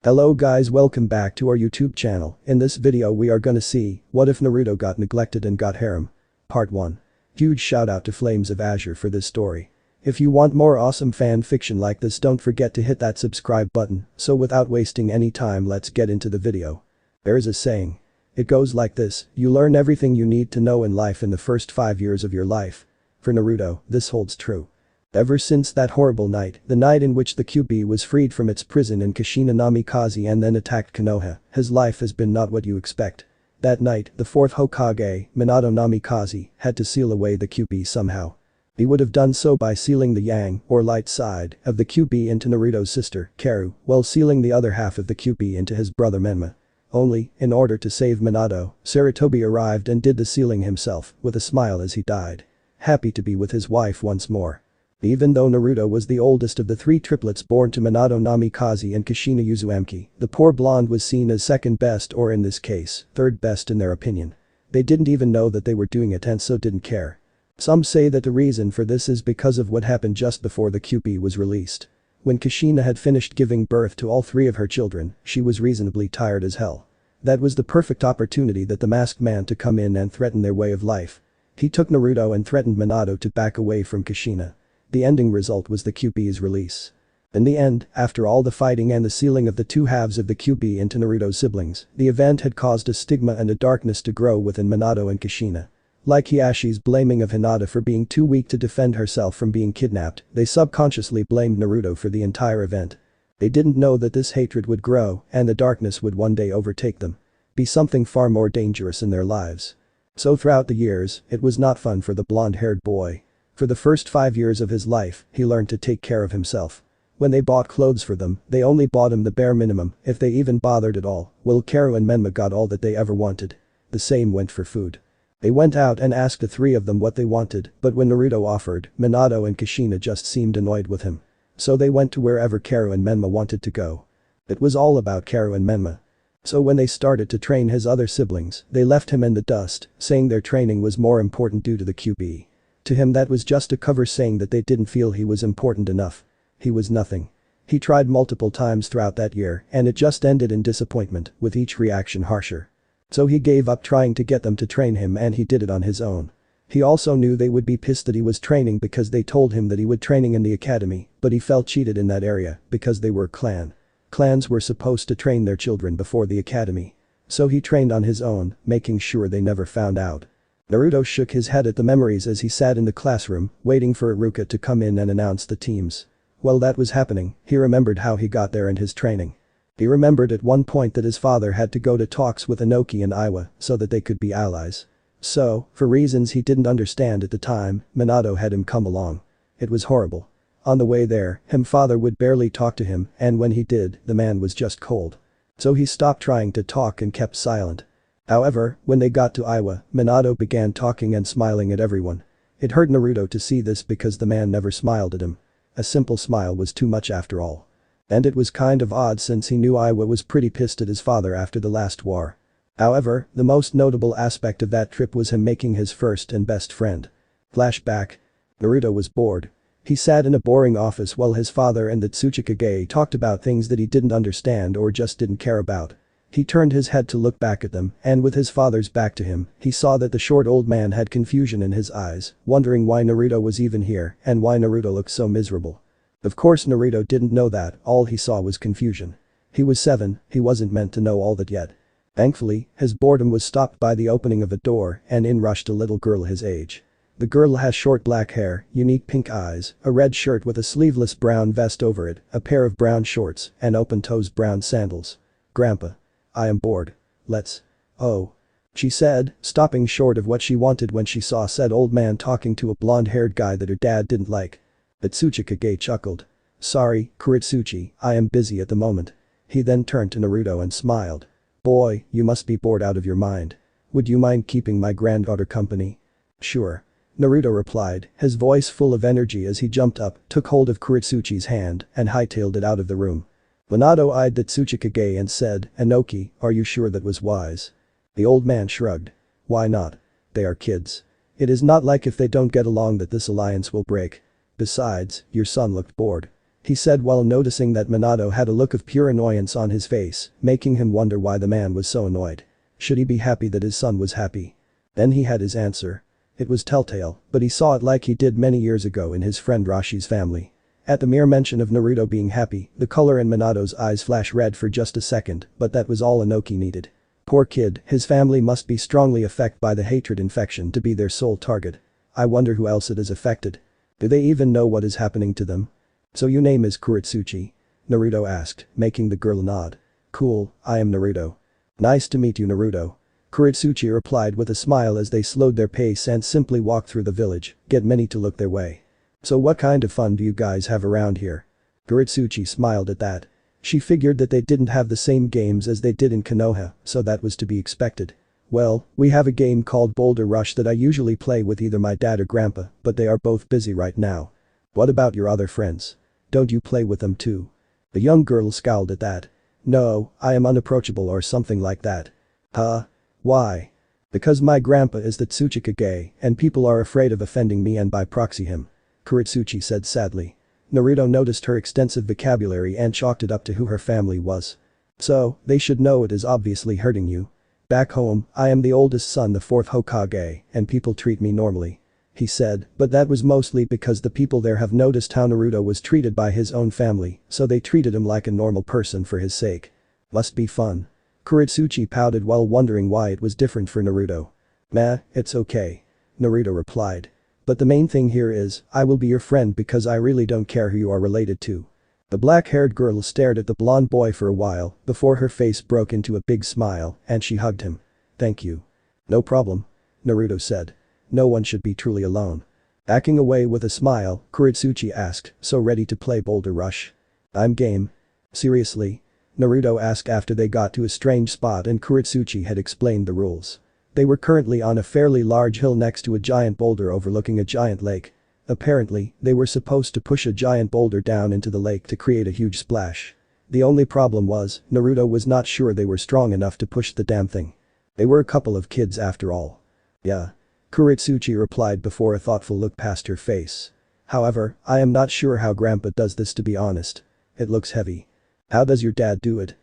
Hello guys, welcome back to our YouTube channel. In this video we are gonna see, what if Naruto got neglected and got harem? Part 1. Huge shout out to Flames of Azure for this story. If you want more awesome fan fiction like this, don't forget to hit that subscribe button. So without wasting any time, let's get into the video. There's a saying. It goes like this: you learn everything you need to know in life in the first 5 years of your life. For Naruto, this holds true. Ever since that horrible night, the night in which the QB was freed from its prison in Kushina Namikaze and then attacked Konoha, his life has been not what you expect. That night, the 4th Hokage, Minato Namikaze, had to seal away the QB somehow. He would have done so by sealing the yang, or light side, of the QB into Naruto's sister, Karu, while sealing the other half of the QB into his brother Menma. Only, in order to save Minato, Sarutobi arrived and did the sealing himself, with a smile as he died. Happy to be with his wife once more. Even though Naruto was the oldest of the 3 triplets born to Minato Namikaze and Kushina Uzumaki, the poor blonde was seen as second best, or in this case, third best in their opinion. They didn't even know that they were doing it and so didn't care. Some say that the reason for this is because of what happened just before the QB was released. When Kushina had finished giving birth to all 3 of her children, she was reasonably tired as hell. That was the perfect opportunity that the masked man to come in and threaten their way of life. He took Naruto and threatened Minato to back away from Kushina. The ending result was the QB's release. In the end, after all the fighting and the sealing of the 2 halves of the QB into Naruto's siblings, the event had caused a stigma and a darkness to grow within Minato and Kushina. Like Hiyashi's blaming of Hinata for being too weak to defend herself from being kidnapped, they subconsciously blamed Naruto for the entire event. They didn't know that this hatred would grow and the darkness would one day overtake them. Be something far more dangerous in their lives. So throughout the years, it was not fun for the blonde-haired boy. For the first 5 years of his life, he learned to take care of himself. When they bought clothes for them, they only bought him the bare minimum, if they even bothered at all, while Karu and Menma got all that they ever wanted. The same went for food. They went out and asked the 3 of them what they wanted, but when Naruto offered, Minato and Kushina just seemed annoyed with him. So they went to wherever Karu and Menma wanted to go. It was all about Karu and Menma. So when they started to train his other siblings, they left him in the dust, saying their training was more important due to the QB. To him that was just a cover saying that they didn't feel he was important enough. He was nothing. He tried multiple times throughout that year and it just ended in disappointment, with each reaction harsher. So he gave up trying to get them to train him and he did it on his own. He also knew they would be pissed that he was training because they told him that he would training in the academy, but he felt cheated in that area because they were a clan. Clans were supposed to train their children before the academy. So he trained on his own, making sure they never found out. Naruto shook his head at the memories as he sat in the classroom, waiting for Iruka to come in and announce the teams. While that was happening, he remembered how he got there and his training. He remembered at one point that his father had to go to talks with Inoki and Iwa so that they could be allies. So, for reasons he didn't understand at the time, Minato had him come along. It was horrible. On the way there, his father would barely talk to him, and when he did, the man was just cold. So he stopped trying to talk and kept silent. However, when they got to Iwa, Minato began talking and smiling at everyone. It hurt Naruto to see this because the man never smiled at him. A simple smile was too much after all. And it was kind of odd since he knew Iwa was pretty pissed at his father after the last war. However, the most notable aspect of that trip was him making his first and best friend. Flashback. Naruto was bored. He sat in a boring office while his father and the Tsuchikage talked about things that he didn't understand or just didn't care about. He turned his head to look back at them, and with his father's back to him, he saw that the short old man had confusion in his eyes, wondering why Naruto was even here and why Naruto looked so miserable. Of course Naruto didn't know that, all he saw was confusion. He was 7, he wasn't meant to know all that yet. Thankfully, his boredom was stopped by the opening of a door and in rushed a little girl his age. The girl has short black hair, unique pink eyes, a red shirt with a sleeveless brown vest over it, a pair of brown shorts, and open-toes brown sandals. Grandpa. I am bored. Let's. Oh. She said, stopping short of what she wanted when she saw said old man talking to a blonde-haired guy that her dad didn't like. The Tsuchikage chuckled. Sorry, Kuritsuchi, I am busy at the moment. He then turned to Naruto and smiled. Boy, you must be bored out of your mind. Would you mind keeping my granddaughter company? Sure. Naruto replied, his voice full of energy as he jumped up, took hold of Kuritsuchi's hand, and hightailed it out of the room. Minato eyed the Tsuchikage and said, Inoki, are you sure that was wise? The old man shrugged. Why not? They are kids. It is not like if they don't get along that this alliance will break. Besides, your son looked bored. he said while noticing that Minato had a look of pure annoyance on his face, making him wonder why the man was so annoyed. Should he be happy that his son was happy? Then he had his answer. It was telltale, but he saw it like he did many years ago in his friend Rashi's family. At the mere mention of Naruto being happy, the color in Minato's eyes flashed red for just a second, but that was all Inoki needed. Poor kid, his family must be strongly affected by the hatred infection to be their sole target. I wonder who else it is affected. Do they even know what is happening to them? So your name is Kuretsuchi? Naruto asked, making the girl nod. Cool, I am Naruto. Nice to meet you, Naruto. Kuretsuchi replied with a smile as they slowed their pace and simply walked through the village, get many to look their way. So what kind of fun do you guys have around here? Kuretsuchi smiled at that. She figured that they didn't have the same games as they did in Konoha, so that was to be expected. Well, we have a game called Boulder Rush that I usually play with either my dad or grandpa, but they are both busy right now. What about your other friends? Don't you play with them too? The young girl scowled at that. No, I am unapproachable or something like that. Huh? Why? Because my grandpa is the Tsuchikage, and people are afraid of offending me and by proxy him. Kuretsuchi said sadly. Naruto noticed her extensive vocabulary and chalked it up to who her family was. So, they should know it is obviously hurting you. Back home, I am the oldest son, the fourth Hokage, and people treat me normally. He said, but that was mostly because the people there have noticed how Naruto was treated by his own family, so they treated him like a normal person for his sake. Must be fun. Kuretsuchi pouted while wondering why it was different for Naruto. Meh, it's okay. Naruto replied. But the main thing here is, I will be your friend because I really don't care who you are related to. The black-haired girl stared at the blonde boy for a while before her face broke into a big smile and she hugged him. Thank you. No problem. Naruto said. No one should be truly alone. Backing away with a smile, Kuretsuchi asked, so ready to play Boulder Rush? I'm game. Seriously? Naruto asked after they got to a strange spot and Kuretsuchi had explained the rules. They were currently on a fairly large hill next to a giant boulder overlooking a giant lake. Apparently, they were supposed to push a giant boulder down into the lake to create a huge splash. The only problem was, Naruto was not sure they were strong enough to push the damn thing. They were a couple of kids after all. Yeah. Kuretsuchi replied before a thoughtful look passed her face. However, I am not sure how Grandpa does this, to be honest. It looks heavy. How does your dad do it?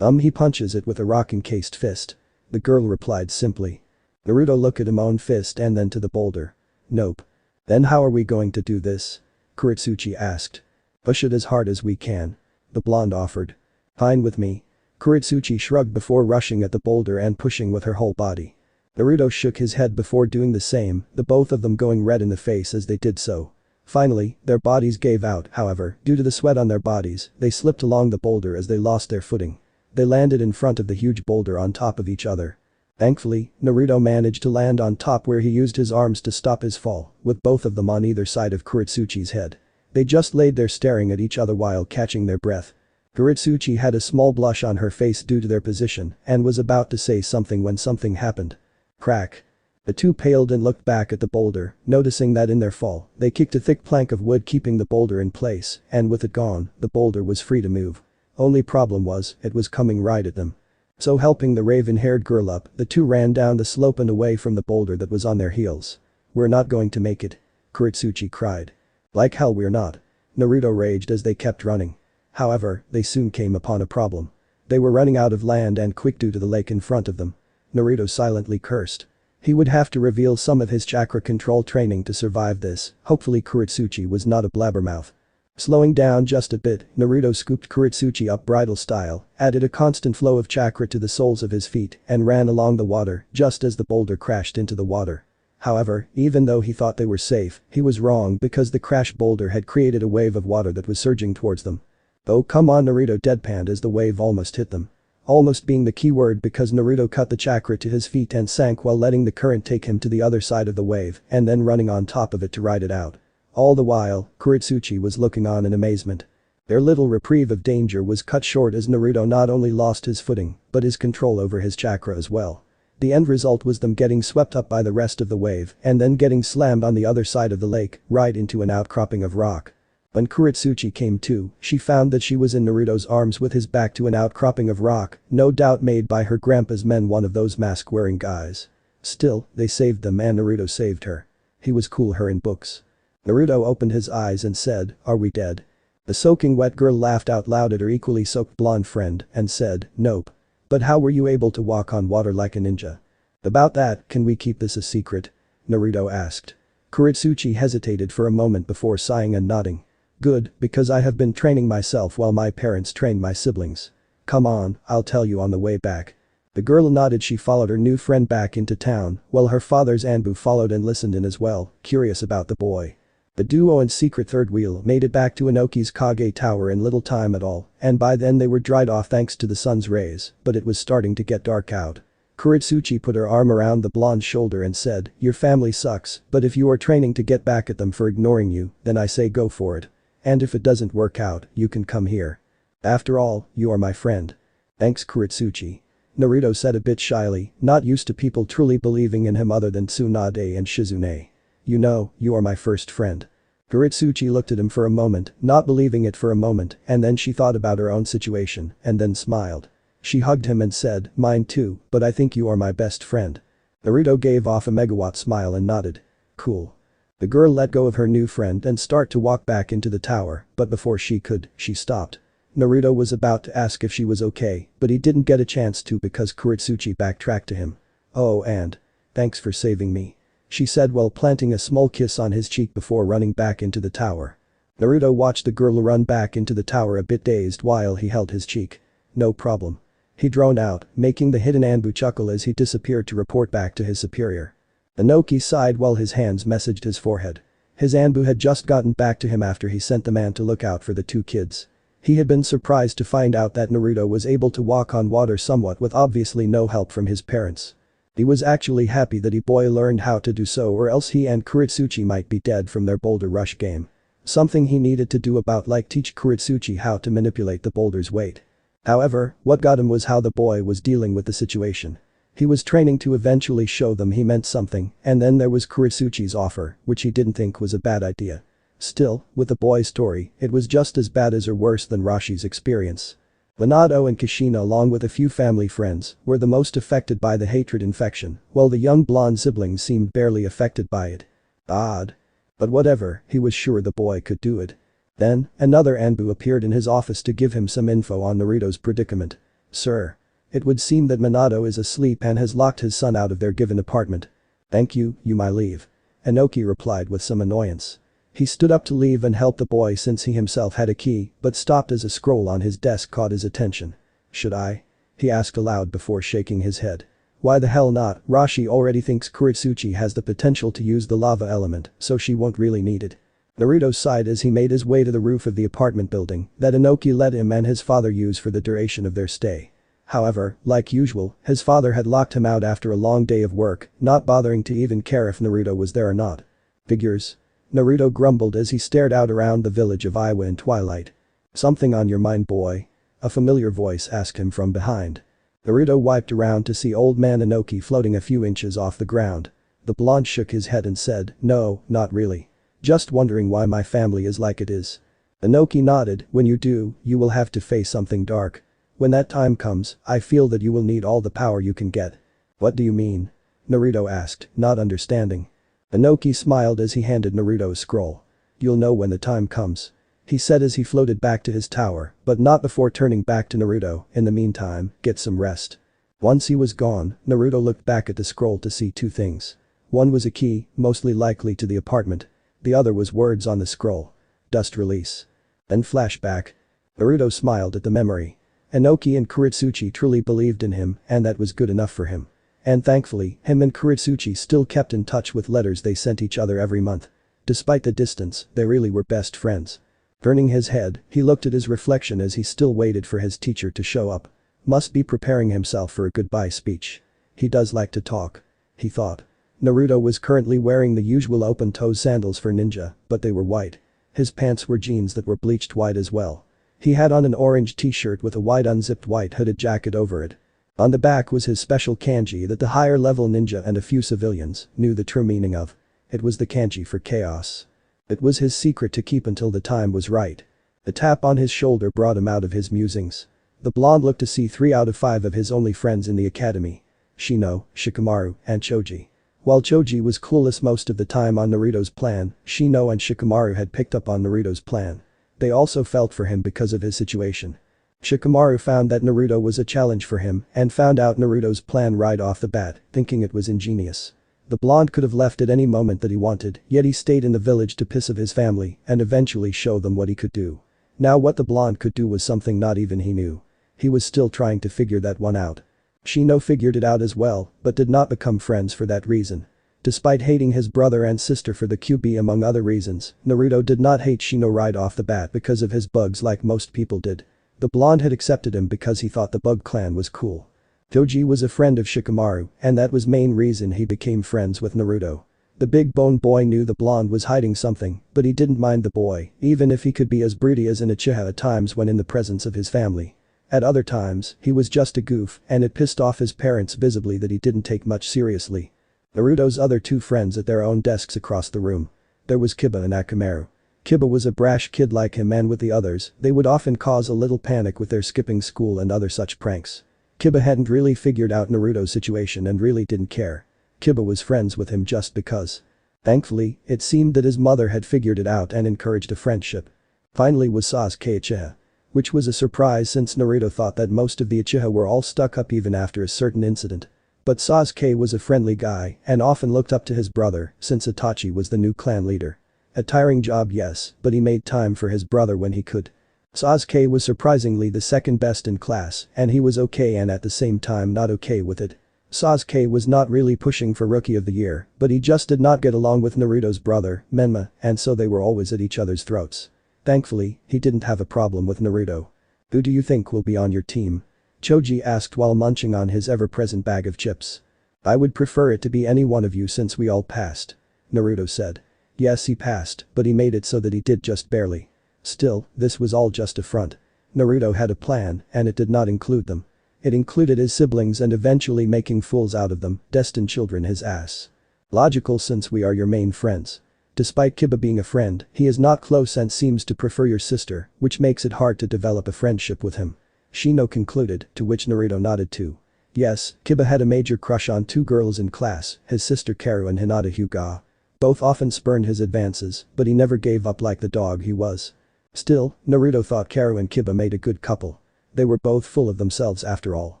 He punches it with a rock-encased fist. The girl replied simply. Naruto looked at his own fist and then to the boulder. Nope. Then how are we going to do this? Kuretsuchi asked. Push it as hard as we can. The blonde offered. Fine with me. Kuretsuchi shrugged before rushing at the boulder and pushing with her whole body. Naruto shook his head before doing the same, the both of them going red in the face as they did so. Finally, their bodies gave out, however, due to the sweat on their bodies, they slipped along the boulder as they lost their footing. They landed in front of the huge boulder on top of each other. Thankfully, Naruto managed to land on top where he used his arms to stop his fall, with both of them on either side of Kuretsuchi's head. They just laid there staring at each other while catching their breath. Kuretsuchi had a small blush on her face due to their position and was about to say something when something happened. Crack. The two paled and looked back at the boulder, noticing that in their fall, they kicked a thick plank of wood keeping the boulder in place, and with it gone, the boulder was free to move. Only problem was, it was coming right at them. So helping the raven-haired girl up, the two ran down the slope and away from the boulder that was on their heels. We're not going to make it. Kuretsuchi cried. Like hell we're not. Naruto raged as they kept running. However, they soon came upon a problem. They were running out of land and quick due to the lake in front of them. Naruto silently cursed. He would have to reveal some of his chakra control training to survive this, hopefully Kuretsuchi was not a blabbermouth. Slowing down just a bit, Naruto scooped Kuretsuchi up bridal style, added a constant flow of chakra to the soles of his feet and ran along the water just as the boulder crashed into the water. However, even though he thought they were safe, he was wrong because the crashed boulder had created a wave of water that was surging towards them. Oh come on, Naruto deadpanned as the wave almost hit them. Almost being the key word because Naruto cut the chakra to his feet and sank while letting the current take him to the other side of the wave and then running on top of it to ride it out. All the while, Kuretsuchi was looking on in amazement. Their little reprieve of danger was cut short as Naruto not only lost his footing, but his control over his chakra as well. The end result was them getting swept up by the rest of the wave and then getting slammed on the other side of the lake, right into an outcropping of rock. When Kuretsuchi came to, she found that she was in Naruto's arms with his back to an outcropping of rock, no doubt made by her grandpa's men, one of those mask-wearing guys. Still, they saved them and Naruto saved her. He was cool her in books. Naruto opened his eyes and said, "Are we dead?" The soaking wet girl laughed out loud at her equally soaked blonde friend and said, "Nope. But how were you able to walk on water like a ninja?" "About that, can we keep this a secret?" Naruto asked. Kuretsuchi hesitated for a moment before sighing and nodding. "Good, because I have been training myself while my parents trained my siblings. Come on, I'll tell you on the way back." The girl nodded. She followed her new friend back into town, while her father's Anbu followed and listened in as well, curious about the boy. The duo and secret third wheel made it back to Inoki's Kage Tower in little time at all, and by then they were dried off thanks to the sun's rays, but it was starting to get dark out. Kuretsuchi put her arm around the blonde's shoulder and said, "Your family sucks, but if you are training to get back at them for ignoring you, then I say go for it. And if it doesn't work out, you can come here. After all, you are my friend." "Thanks Kuretsuchi." Naruto said a bit shyly, not used to people truly believing in him other than Tsunade and Shizune. "You know, you are my first friend." Kuretsuchi looked at him for a moment, not believing it for a moment, and then she thought about her own situation, and then smiled. She hugged him and said, "Mine too, but I think you are my best friend." Naruto gave off a megawatt smile and nodded. "Cool." The girl let go of her new friend and start to walk back into the tower, but before she could, she stopped. Naruto was about to ask if she was okay, but he didn't get a chance to because Kuretsuchi backtracked to him. "Oh and thanks for saving me," she said while planting a small kiss on his cheek before running back into the tower. Naruto watched the girl run back into the tower a bit dazed while he held his cheek. "No problem." He droned out, making the hidden Anbu chuckle as he disappeared to report back to his superior. Inoki sighed while his hands messaged his forehead. His Anbu had just gotten back to him after he sent the man to look out for the two kids. He had been surprised to find out that Naruto was able to walk on water somewhat with obviously no help from his parents. He was actually happy that boy learned how to do so, or else he and Kuretsuchi might be dead from their boulder rush game. Something he needed to do about, like teach Kuretsuchi how to manipulate the boulder's weight. However, what got him was how the boy was dealing with the situation. He was training to eventually show them he meant something, and then there was Kuretsuchi's offer, which he didn't think was a bad idea. Still, with the boy's story, it was just as bad as or worse than Rashi's experience. Minato and Kushina along with a few family friends were the most affected by the hatred infection, while the young blonde siblings seemed barely affected by it. Odd. But whatever, he was sure the boy could do it. Then, another Anbu appeared in his office to give him some info on Naruto's predicament. "Sir. It would seem that Minato is asleep and has locked his son out of their given apartment." "Thank you, you may leave." Inoki replied with some annoyance. He stood up to leave and help the boy since he himself had a key, but stopped as a scroll on his desk caught his attention. "Should I?" he asked aloud before shaking his head. "Why the hell not? Rashi already thinks Kuretsuchi has the potential to use the lava element, so she won't really need it." Naruto sighed as he made his way to the roof of the apartment building that Inoki let him and his father use for the duration of their stay. However, like usual, his father had locked him out after a long day of work, not bothering to even care if Naruto was there or not. "Figures." Naruto grumbled as he stared out around the village of Iwa in twilight. "Something on your mind, boy?" a familiar voice asked him from behind. Naruto wiped around to see old man Inoki floating a few inches off the ground. The blonde shook his head and said, "No, not really. Just wondering why my family is like it is." Inoki nodded. "When you do, you will have to face something dark. When that time comes, I feel that you will need all the power you can get." "What do you mean?" Naruto asked, not understanding. Inoki smiled as he handed Naruto a scroll. "You'll know when the time comes," he said as he floated back to his tower, but not before turning back to Naruto. "In the meantime, get some rest." Once he was gone, Naruto looked back at the scroll to see two things. One was a key, mostly likely to the apartment. The other was words on the scroll. "Dust release." Then flashback. Naruto smiled at the memory. Inoki and Kuretsuchi truly believed in him, and that was good enough for him. And thankfully, him and Kuretsuchi still kept in touch with letters they sent each other every month. Despite the distance, they really were best friends. Turning his head, he looked at his reflection as he still waited for his teacher to show up. Must be preparing himself for a goodbye speech. He does like to talk, he thought. Naruto was currently wearing the usual open-toe sandals for ninja, but they were white. His pants were jeans that were bleached white as well. He had on an orange t-shirt with a wide unzipped white hooded jacket over it. On the back was his special kanji that the higher level ninja and a few civilians knew the true meaning of. It was the kanji for chaos. It was his secret to keep until the time was right. The tap on his shoulder brought him out of his musings. The blonde looked to see 3 out of 5 of his only friends in the academy. Shino, Shikamaru, and Choji. While Choji was clueless most of the time on Naruto's plan, Shino and Shikamaru had picked up on Naruto's plan. They also felt for him because of his situation. Shikamaru found that Naruto was a challenge for him and found out Naruto's plan right off the bat, thinking it was ingenious. The blonde could have left at any moment that he wanted, yet he stayed in the village to piss of his family and eventually show them what he could do. Now what the blonde could do was something not even he knew. He was still trying to figure that one out. Shino figured it out as well, but did not become friends for that reason. Despite hating his brother and sister for the QB among other reasons, Naruto did not hate Shino right off the bat because of his bugs like most people did. The blonde had accepted him because he thought the Bug Clan was cool. Toji was a friend of Shikamaru, and that was main reason he became friends with Naruto. The big bone boy knew the blonde was hiding something, but he didn't mind the boy, even if he could be as broody as an Uchiha at times when in the presence of his family. At other times, he was just a goof, and it pissed off his parents visibly that he didn't take much seriously. Naruto's other two friends at their own desks across the room. There was Kiba and Akamaru. Kiba was a brash kid like him, and with the others, they would often cause a little panic with their skipping school and other such pranks. Kiba hadn't really figured out Naruto's situation and really didn't care. Kiba was friends with him just because. Thankfully, it seemed that his mother had figured it out and encouraged a friendship. Finally was Sasuke Uchiha. Which was a surprise since Naruto thought that most of the Uchiha were all stuck up even after a certain incident. But Sasuke was a friendly guy and often looked up to his brother since Itachi was the new clan leader. A tiring job, yes, but he made time for his brother when he could. Sasuke was surprisingly the second best in class, and he was okay and at the same time not okay with it. Sasuke was not really pushing for Rookie of the Year, but he just did not get along with Naruto's brother, Menma, and so they were always at each other's throats. Thankfully, he didn't have a problem with Naruto. Who do you think will be on your team? Choji asked while munching on his ever-present bag of chips. I would prefer it to be any one of you since we all passed. Naruto said. Yes, he passed, but he made it so that he did just barely. Still, this was all just a front. Naruto had a plan, and it did not include them. It included his siblings and eventually making fools out of them, destined children his ass. Logical since we are your main friends. Despite Kiba being a friend, he is not close and seems to prefer your sister, which makes it hard to develop a friendship with him. Shino concluded, to which Naruto nodded too. Yes, Kiba had a major crush on two girls in class, his sister Karu and Hinata Hyuga. Both often spurned his advances, but he never gave up like the dog he was. Still, Naruto thought Karu and Kiba made a good couple. They were both full of themselves after all.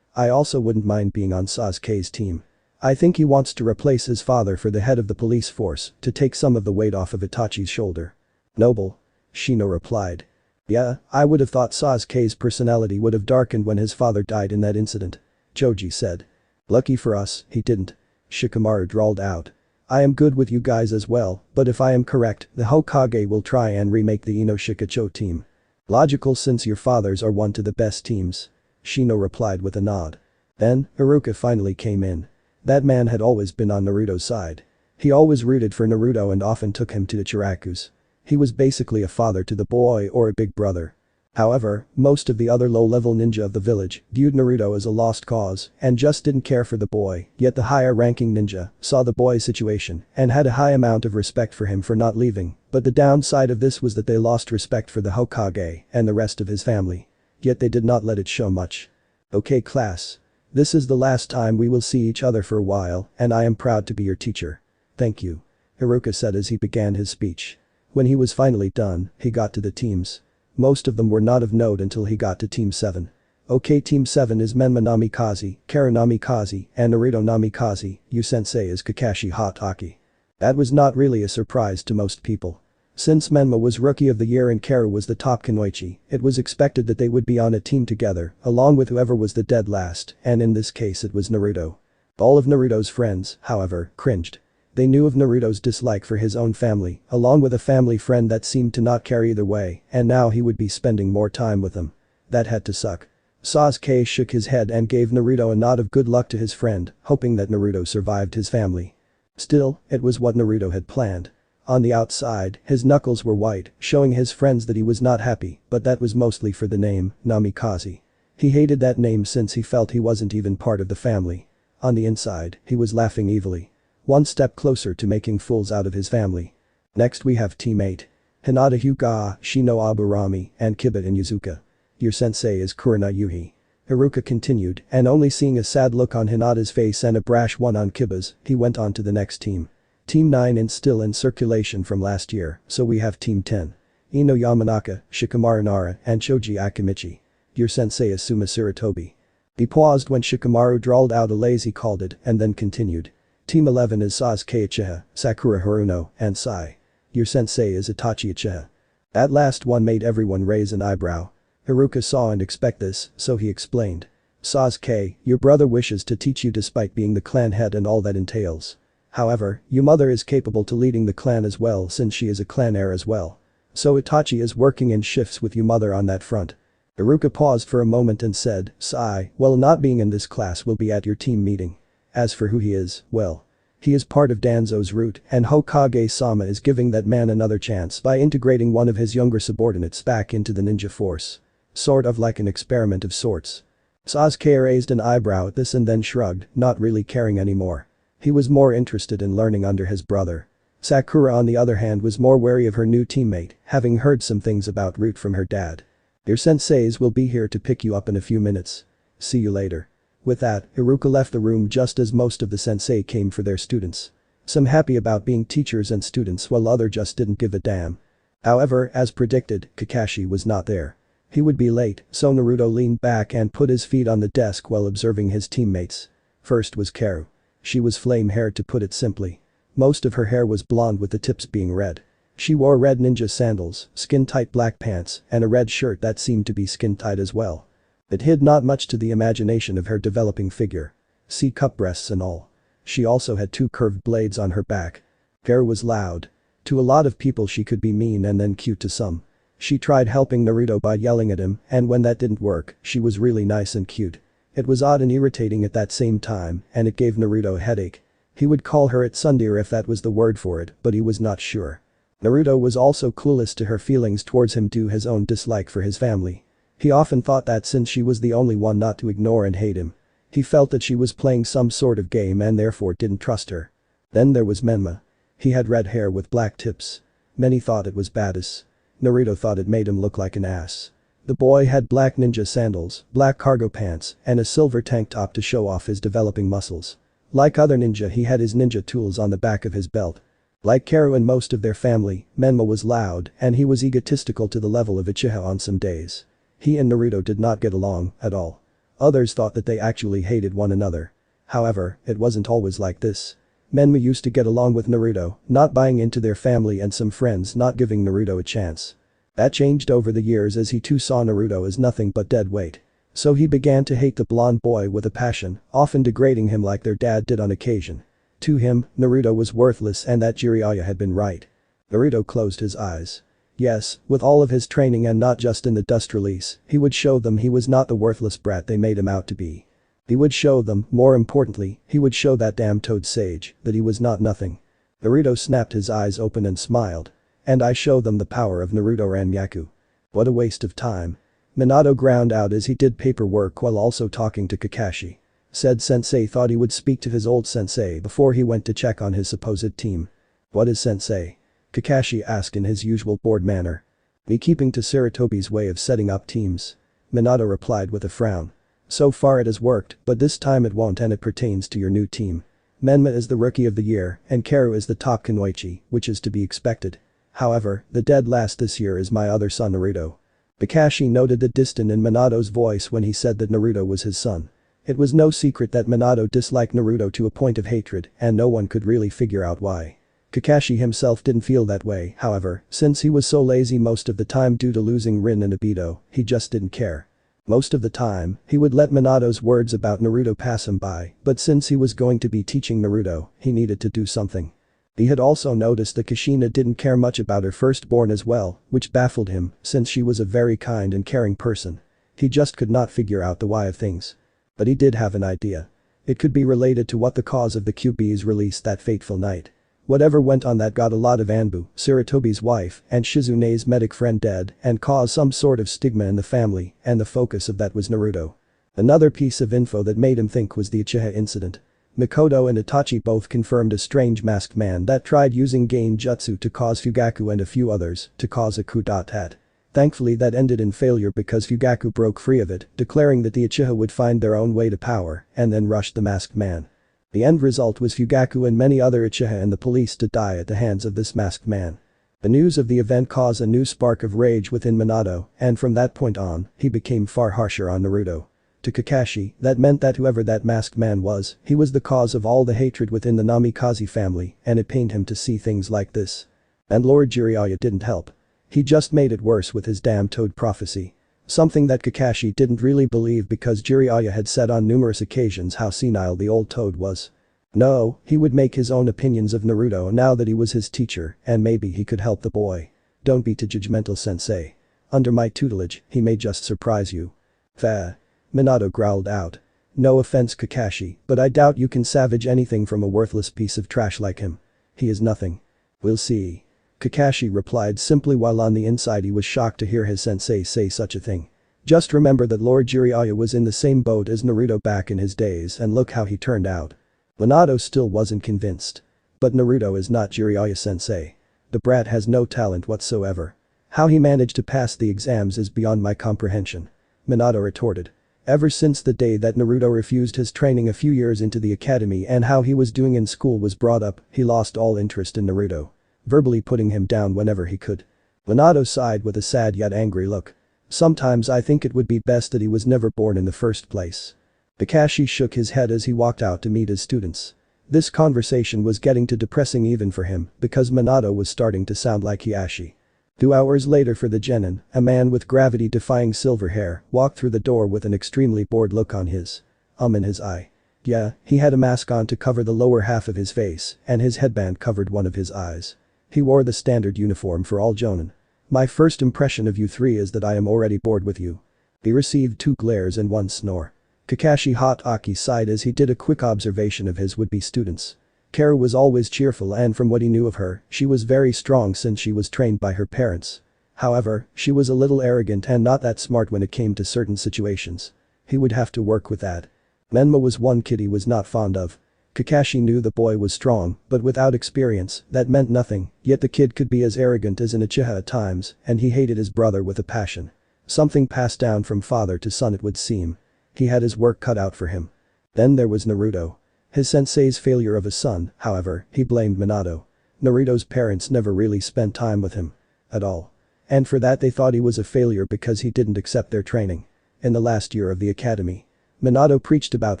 I also wouldn't mind being on Sasuke's team. I think he wants to replace his father for the head of the police force to take some of the weight off of Itachi's shoulder. Noble. Shino replied. Yeah, I would have thought Sasuke's personality would have darkened when his father died in that incident. Choji said. Lucky for us, he didn't. Shikamaru drawled out. I am good with you guys as well, but if I am correct, the Hokage will try and remake the Ino-Shikacho team. Logical since your fathers are one to the best teams. Shino replied with a nod. Then, Iruka finally came in. That man had always been on Naruto's side. He always rooted for Naruto and often took him to Ichiraku's. He was basically a father to the boy or a big brother. However, most of the other low-level ninja of the village viewed Naruto as a lost cause and just didn't care for the boy, yet the higher-ranking ninja saw the boy's situation and had a high amount of respect for him for not leaving, but the downside of this was that they lost respect for the Hokage and the rest of his family. Yet they did not let it show much. Okay class. This is the last time we will see each other for a while, and I am proud to be your teacher. Thank you. Iruka said as he began his speech. When he was finally done, he got to the teams. Most of them were not of note until he got to Team 7. Okay, Team 7 is Menma Namikaze, Kara Namikaze, and Naruto Namikaze, you sensei is Kakashi Hatake. That was not really a surprise to most people. Since Menma was Rookie of the Year and Kara was the top Kunoichi, it was expected that they would be on a team together, along with whoever was the dead last, and in this case it was Naruto. All of Naruto's friends, however, cringed. They knew of Naruto's dislike for his own family, along with a family friend that seemed to not care either way, and now he would be spending more time with them. That had to suck. Sasuke shook his head and gave Naruto a nod of good luck to his friend, hoping that Naruto survived his family. Still, it was what Naruto had planned. On the outside, his knuckles were white, showing his friends that he was not happy, but that was mostly for the name, Namikaze. He hated that name since he felt he wasn't even part of the family. On the inside, he was laughing evilly. One step closer to making fools out of his family. Next we have Team 8. Hinata Hyuga, Shino Aburami, and Kiba Inuzuka. Your sensei is Kurina Yuhi. Iruka continued, and only seeing a sad look on Hinata's face and a brash one on Kiba's, he went on to the next team. Team 9 is still in circulation from last year, so we have Team 10. Ino Yamanaka, Shikamaru Nara, and Choji Akimichi. Your sensei is Suma Sarutobi. He paused when Shikamaru drawled out a lazy called it and then continued. Team 11 is Sasuke Uchiha, Sakura Haruno, and Sai. Your sensei is Itachi Uchiha. That last one made everyone raise an eyebrow. Haruka saw and expect this, so he explained. Sasuke, your brother wishes to teach you despite being the clan head and all that entails. However, your mother is capable to leading the clan as well since she is a clan heir as well. So Itachi is working in shifts with your mother on that front. Haruka paused for a moment and said, Sai, well not being in this class will be at your team meeting. As for who he is, well. He is part of Danzo's route and Hokage-sama is giving that man another chance by integrating one of his younger subordinates back into the ninja force. Sort of like an experiment of sorts. Sasuke raised an eyebrow at this and then shrugged, not really caring anymore. He was more interested in learning under his brother. Sakura on the other hand was more wary of her new teammate, having heard some things about route from her dad. Your senseis will be here to pick you up in a few minutes. See you later. With that, Haruka left the room just as most of the sensei came for their students. Some happy about being teachers and students while other just didn't give a damn. However, as predicted, Kakashi was not there. He would be late, so Naruto leaned back and put his feet on the desk while observing his teammates. First was Karu. She was flame-haired to put it simply. Most of her hair was blonde with the tips being red. She wore red ninja sandals, skin-tight black pants, and a red shirt that seemed to be skin-tight as well. It hid not much to the imagination of her developing figure. See cup breasts and all. She also had 2 curved blades on her back. Karu was loud. To a lot of people she could be mean and then cute to some. She tried helping Naruto by yelling at him, and when that didn't work, she was really nice and cute. It was odd and irritating at that same time, and it gave Naruto a headache. He would call her a tsundere if that was the word for it, but he was not sure. Naruto was also clueless to her feelings towards him due to his own dislike for his family. He often thought that since she was the only one not to ignore and hate him. He felt that she was playing some sort of game and therefore didn't trust her. Then there was Menma. He had red hair with black tips. Many thought it was badass. Naruto thought it made him look like an ass. The boy had black ninja sandals, black cargo pants, and a silver tank top to show off his developing muscles. Like other ninja he had his ninja tools on the back of his belt. Like Karu and most of their family, Menma was loud and he was egotistical to the level of Uchiha on some days. He and Naruto did not get along at all. Others thought that they actually hated one another. However, it wasn't always like this. Menma used to get along with Naruto, not buying into their family and some friends not giving Naruto a chance. That changed over the years as he too saw Naruto as nothing but dead weight. So he began to hate the blonde boy with a passion, often degrading him like their dad did on occasion. To him, Naruto was worthless and that Jiraiya had been right. Naruto closed his eyes. Yes, with all of his training and not just in the dust release, he would show them he was not the worthless brat they made him out to be. He would show them, more importantly, he would show that damn toad sage, that he was not nothing. Naruto snapped his eyes open and smiled. And I show them the power of Naruto Ranyaku. What a waste of time. Minato ground out as he did paperwork while also talking to Kakashi. Said sensei thought he would speak to his old sensei before he went to check on his supposed team. What is sensei? Kakashi asked in his usual bored manner. Me keeping to Sarutobi's way of setting up teams. Minato replied with a frown. So far it has worked, but this time it won't and it pertains to your new team. Menma is the rookie of the year and Karu is the top Kunoichi, which is to be expected. However, the dead last this year is my other son Naruto. Kakashi noted the disdain in Minato's voice when he said that Naruto was his son. It was no secret that Minato disliked Naruto to a point of hatred and no one could really figure out why. Kakashi himself didn't feel that way, however, since he was so lazy most of the time due to losing Rin and Obito, he just didn't care. Most of the time, he would let Minato's words about Naruto pass him by, but since he was going to be teaching Naruto, he needed to do something. He had also noticed that Kushina didn't care much about her firstborn as well, which baffled him since she was a very kind and caring person. He just could not figure out the why of things. But he did have an idea. It could be related to what the cause of the QB's release that fateful night. Whatever went on that got a lot of Anbu, Sarutobi's wife, and Shizune's medic friend dead and caused some sort of stigma in the family, and the focus of that was Naruto. Another piece of info that made him think was the Uchiha incident. Mikoto and Itachi both confirmed a strange masked man that tried using Gain Jutsu to cause Fugaku and a few others to cause a coup d'etat. Thankfully that ended in failure because Fugaku broke free of it, declaring that the Uchiha would find their own way to power and then rushed the masked man. The end result was Fugaku and many other Uchiha and the police to die at the hands of this masked man. The news of the event caused a new spark of rage within Minato, and from that point on, he became far harsher on Naruto. To Kakashi, that meant that whoever that masked man was, he was the cause of all the hatred within the Namikaze family, and it pained him to see things like this. And Lord Jiraiya didn't help. He just made it worse with his damn toad prophecy. Something that Kakashi didn't really believe because Jiraiya had said on numerous occasions how senile the old toad was. No, he would make his own opinions of Naruto now that he was his teacher, and maybe he could help the boy. Don't be too judgmental, sensei. Under my tutelage, he may just surprise you. Fa. Minato growled out. No offense, Kakashi, but I doubt you can salvage anything from a worthless piece of trash like him. He is nothing. We'll see. Kakashi replied simply while on the inside he was shocked to hear his sensei say such a thing. Just remember that Lord Jiraiya was in the same boat as Naruto back in his days and look how he turned out. Minato still wasn't convinced. But Naruto is not Jiraiya sensei. The brat has no talent whatsoever. How he managed to pass the exams is beyond my comprehension. Minato retorted. Ever since the day that Naruto refused his training a few years into the academy and how he was doing in school was brought up, he lost all interest in Naruto. Verbally putting him down whenever he could. Minato sighed with a sad yet angry look. Sometimes I think it would be best that he was never born in the first place. Kakashi shook his head as he walked out to meet his students. This conversation was getting too depressing even for him because Minato was starting to sound like Hiashi. 2 hours later for the genin, a man with gravity-defying silver hair walked through the door with an extremely bored look on his in his eye. Yeah, he had a mask on to cover the lower half of his face and his headband covered one of his eyes. He wore the standard uniform for all jonin. My first impression of you three is that I am already bored with you. He received 2 glares and 1 snore. Kakashi Hatake sighed as he did a quick observation of his would-be students. Karu was always cheerful and from what he knew of her, she was very strong since she was trained by her parents. However, she was a little arrogant and not that smart when it came to certain situations. He would have to work with that. Menma was one kid he was not fond of. Kakashi knew the boy was strong, but without experience, that meant nothing, yet the kid could be as arrogant as an Uchiha at times, and he hated his brother with a passion. Something passed down from father to son it would seem. He had his work cut out for him. Then there was Naruto. His sensei's failure of a son, however, he blamed Minato. Naruto's parents never really spent time with him. At all. And for that they thought he was a failure because he didn't accept their training. In the last year of the academy. Minato preached about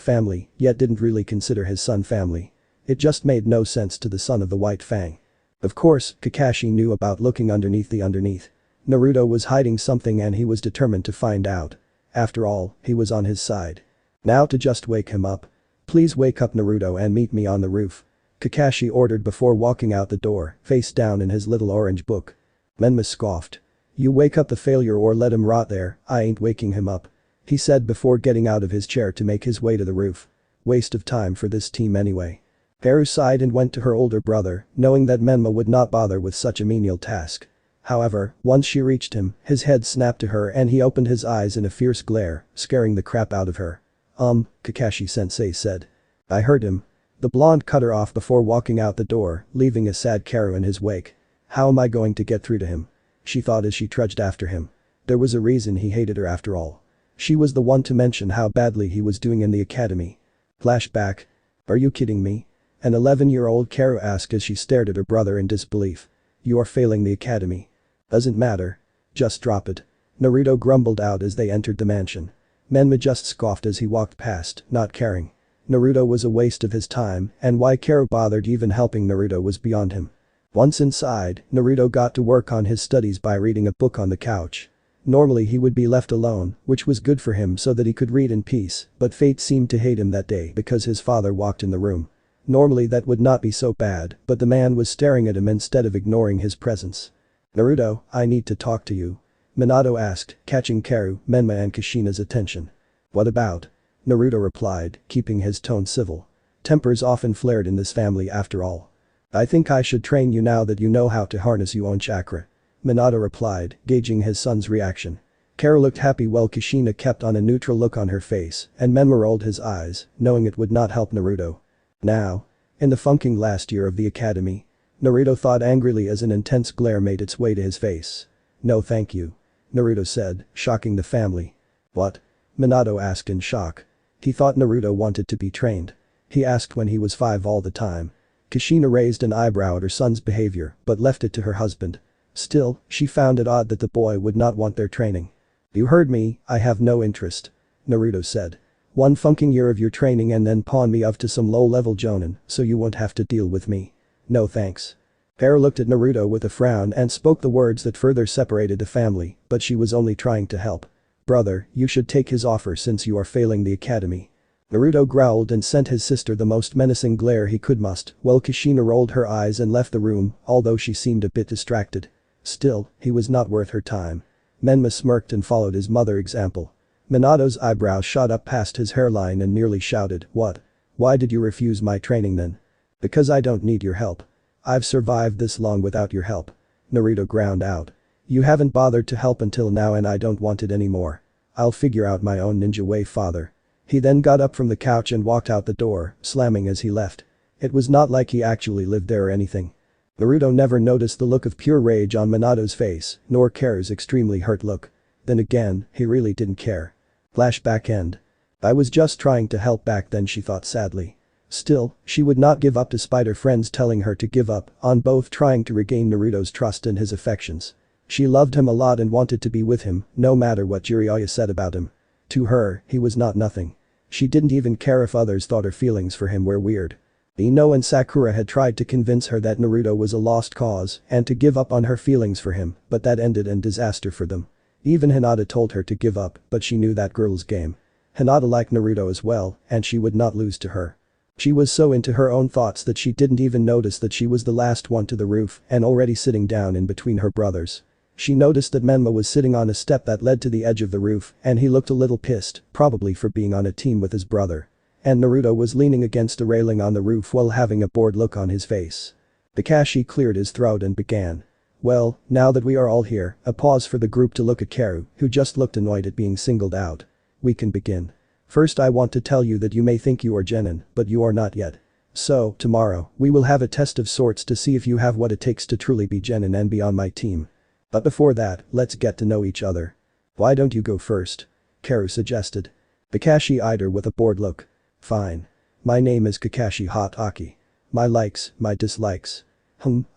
family, yet didn't really consider his son family. It just made no sense to the son of the White Fang. Of course, Kakashi knew about looking underneath the underneath. Naruto was hiding something and he was determined to find out. After all, he was on his side. Now to just wake him up. Please wake up Naruto and meet me on the roof. Kakashi ordered before walking out the door, face down in his little orange book. Menma scoffed. You wake up the failure or let him rot there, I ain't waking him up. He said before getting out of his chair to make his way to the roof. Waste of time for this team anyway. Karu sighed and went to her older brother, knowing that Menma would not bother with such a menial task. However, once she reached him, his head snapped to her and he opened his eyes in a fierce glare, scaring the crap out of her. Kakashi-sensei said. I heard him. The blonde cut her off before walking out the door, leaving a sad Karu in his wake. How am I going to get through to him? She thought as she trudged after him. There was a reason he hated her after all. She was the one to mention how badly he was doing in the academy. Flashback. Are you kidding me? An 11-year-old Karu asked as she stared at her brother in disbelief. You are failing the academy. Doesn't matter. Just drop it. Naruto grumbled out as they entered the mansion. Menma just scoffed as he walked past, not caring. Naruto was a waste of his time and why Karu bothered even helping Naruto was beyond him. Once inside, Naruto got to work on his studies by reading a book on the couch. Normally he would be left alone, which was good for him so that he could read in peace, but fate seemed to hate him that day because his father walked in the room. Normally that would not be so bad, but the man was staring at him instead of ignoring his presence. Naruto, I need to talk to you. Minato asked, catching Karu, Menma and Kushina's attention. What about? Naruto replied, keeping his tone civil. Tempers often flared in this family after all. I think I should train you now that you know how to harness your own chakra. Minato replied, gauging his son's reaction. Karu looked happy while Kushina kept on a neutral look on her face and Menma rolled his eyes, knowing it would not help Naruto. Now. In the funking last year of the academy. Naruto thought angrily as an intense glare made its way to his face. No thank you. Naruto said, shocking the family. What? Minato asked in shock. He thought Naruto wanted to be trained. He asked when he was 5 all the time. Kushina raised an eyebrow at her son's behavior but left it to her husband. Still, she found it odd that the boy would not want their training. "You heard me, I have no interest," Naruto said. "One funking year of your training and then pawn me off to some low-level jonin so you won't have to deal with me. No thanks." Pair looked at Naruto with a frown and spoke the words that further separated the family, but she was only trying to help. "Brother, you should take his offer since you are failing the academy." Naruto growled and sent his sister the most menacing glare he could while Kushina rolled her eyes and left the room, although she seemed a bit distracted. Still, he was not worth her time. Menma smirked and followed his mother's example. Minato's eyebrows shot up past his hairline and nearly shouted, "What? Why did you refuse my training then?" "Because I don't need your help. I've survived this long without your help," Naruto ground out. "You haven't bothered to help until now and I don't want it anymore. I'll figure out my own ninja way, father." He then got up from the couch and walked out the door, slamming as he left. It was not like he actually lived there or anything. Naruto never noticed the look of pure rage on Minato's face, nor Karu's extremely hurt look. Then again, he really didn't care. Flashback end. "I was just trying to help back then," she thought sadly. Still, she would not give up despite her friends telling her to give up, on both trying to regain Naruto's trust and his affections. She loved him a lot and wanted to be with him, no matter what Jiraiya said about him. To her, he was not nothing. She didn't even care if others thought her feelings for him were weird. Ino and Sakura had tried to convince her that Naruto was a lost cause and to give up on her feelings for him, but that ended in disaster for them. Even Hinata told her to give up, but she knew that girl's game. Hinata liked Naruto as well, and she would not lose to her. She was so into her own thoughts that she didn't even notice that she was the last one to the roof and already sitting down in between her brothers. She noticed that Menma was sitting on a step that led to the edge of the roof and he looked a little pissed, probably for being on a team with his brother. And Naruto was leaning against a railing on the roof while having a bored look on his face. Kakashi cleared his throat and began. "Well, now that we are all here," a pause for the group to look at Karu, who just looked annoyed at being singled out. "We can begin. First I want to tell you that you may think you are genin, but you are not yet. So, tomorrow, we will have a test of sorts to see if you have what it takes to truly be genin and be on my team. But before that, let's get to know each other." "Why don't you go first?" Karu suggested. Kakashi eyed her with a bored look. "Fine. My name is Kakashi Hatake. My likes, my dislikes.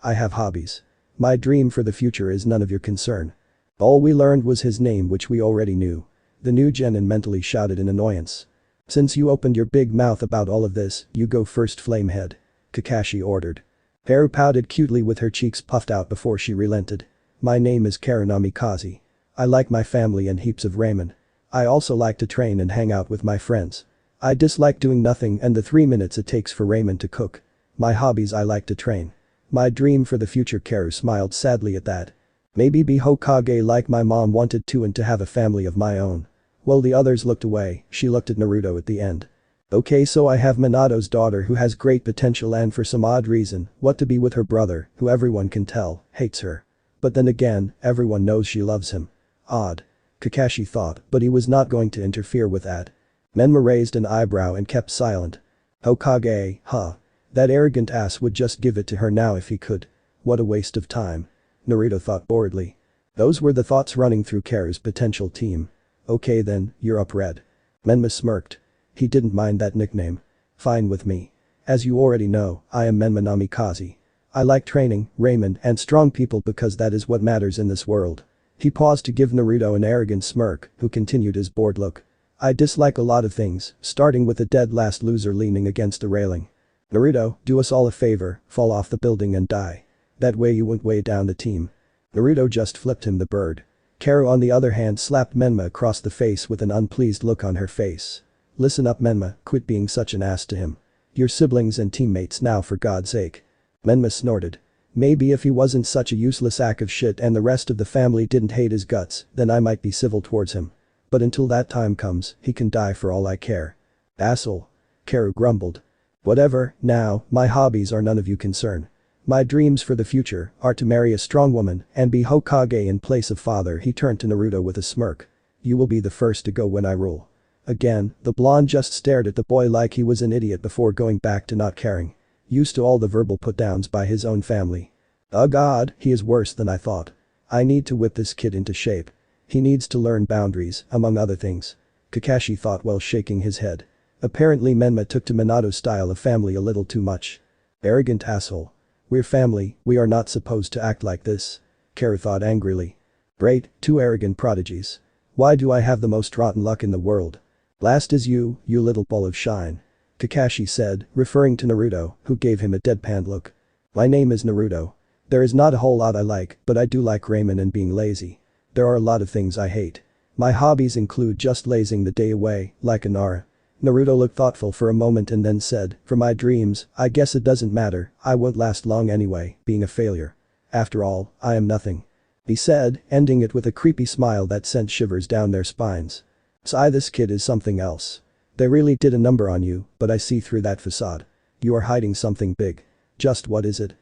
I have hobbies. My dream for the future is none of your concern." All we learned was his name, which we already knew. The new genin mentally shouted in annoyance. "Since you opened your big mouth about all of this, you go first, Flamehead," Kakashi ordered. Karu pouted cutely with her cheeks puffed out before she relented. "My name is Karu Namikaze. I like my family and heaps of ramen. I also like to train and hang out with my friends. I dislike doing nothing and the 3 minutes it takes for ramen to cook. My hobbies: I like to train. My dream for the future." Karu smiled sadly at that. "Maybe be Hokage like my mom wanted to and to have a family of my own." While the others looked away, she looked at Naruto at the end. "Okay, so I have Minato's daughter who has great potential and for some odd reason, what to be with her brother, who everyone can tell, hates her. But then again, everyone knows she loves him. Odd," Kakashi thought, but he was not going to interfere with that. Menma raised an eyebrow and kept silent. "Hokage, huh? That arrogant ass would just give it to her now if he could. What a waste of time," Naruto thought boredly. Those were the thoughts running through Karu's potential team. "Okay then, you're up, Red." Menma smirked. He didn't mind that nickname. "Fine with me. As you already know, I am Menma Namikaze. I like training, ramen, and strong people because that is what matters in this world." He paused to give Naruto an arrogant smirk, who continued his bored look. "I dislike a lot of things, starting with the dead last loser leaning against the railing. Naruto, do us all a favor, fall off the building and die. That way you won't weigh down the team." Naruto just flipped him the bird. Karu on the other hand slapped Menma across the face with an unpleased look on her face. "Listen up, Menma, quit being such an ass to him. Your siblings and teammates now, for God's sake." Menma snorted. "Maybe if he wasn't such a useless sack of shit and the rest of the family didn't hate his guts, then I might be civil towards him. But until that time comes, he can die for all I care." "Asshole," Karu grumbled. "Whatever, now, my hobbies are none of your concern. My dreams for the future are to marry a strong woman and be Hokage in place of father." He turned to Naruto with a smirk. "You will be the first to go when I rule." Again, the blonde just stared at the boy like he was an idiot before going back to not caring. Used to all the verbal put-downs by his own family. "Oh god, he is worse than I thought. I need to whip this kid into shape. He needs to learn boundaries, among other things," Kakashi thought while shaking his head. Apparently Menma took to Minato's style of family a little too much. "Arrogant asshole. We're family, we are not supposed to act like this." Karu thought angrily. Great, two arrogant prodigies. Why do I have the most rotten luck in the world? Last is you little ball of shine. Kakashi said, referring to Naruto, who gave him a deadpan look. My name is Naruto. There is not a whole lot I like, but I do like ramen and being lazy. There are a lot of things I hate. My hobbies include just lazing the day away, like a Nara. Naruto looked thoughtful for a moment and then said, for my dreams, I guess it doesn't matter, I won't last long anyway, being a failure. After all, I am nothing. He said, ending it with a creepy smile that sent shivers down their spines. This kid is something else. They really did a number on you, but I see through that facade. You are hiding something big. Just what is it?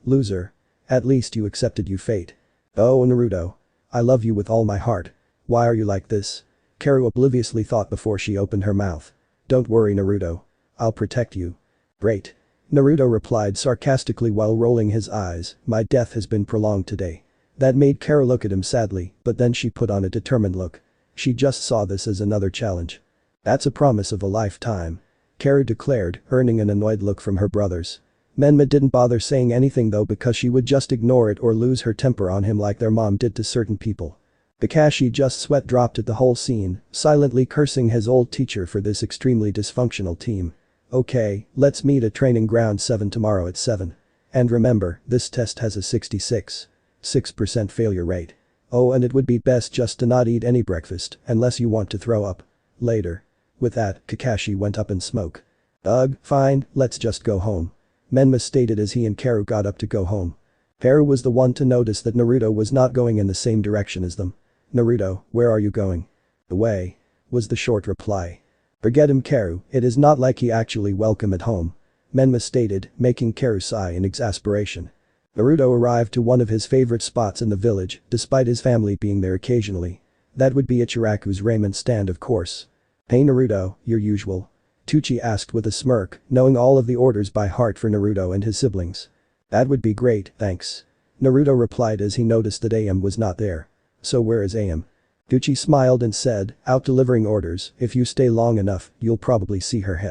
Loser. At least you accepted your fate. Oh Naruto. I love you with all my heart. Why are you like this? Karu obliviously thought before she opened her mouth. Don't worry Naruto. I'll protect you. Great. Naruto replied sarcastically while rolling his eyes, my death has been prolonged today. That made Karu look at him sadly, but then she put on a determined look. She just saw this as another challenge. That's a promise of a lifetime. Karu declared, earning an annoyed look from her brothers. Menma didn't bother saying anything though because she would just ignore it or lose her temper on him like their mom did to certain people. Kakashi just sweat dropped at the whole scene, silently cursing his old teacher for this extremely dysfunctional team. Okay, let's meet at training ground 7 tomorrow at 7. And remember, this test has a 66% failure rate. Oh and it would be best just to not eat any breakfast unless you want to throw up. Later. With that, Kakashi went up in smoke. Ugh, fine, let's just go home. Menma stated as he and Karu got up to go home. Karu was the one to notice that Naruto was not going in the same direction as them. Naruto, where are you going? Away. Was the short reply. Forget him Karu, it is not like he actually welcome at home. Menma stated, making Karu sigh in exasperation. Naruto arrived to one of his favorite spots in the village, despite his family being there occasionally. That would be Ichiraku's ramen stand of course. Hey Naruto, your usual? Tucci asked with a smirk, knowing all of the orders by heart for Naruto and his siblings. That would be great, thanks. Naruto replied as he noticed that AM was not there. So where is AM? Tucci smiled and said, out delivering orders, if you stay long enough, you'll probably see her he.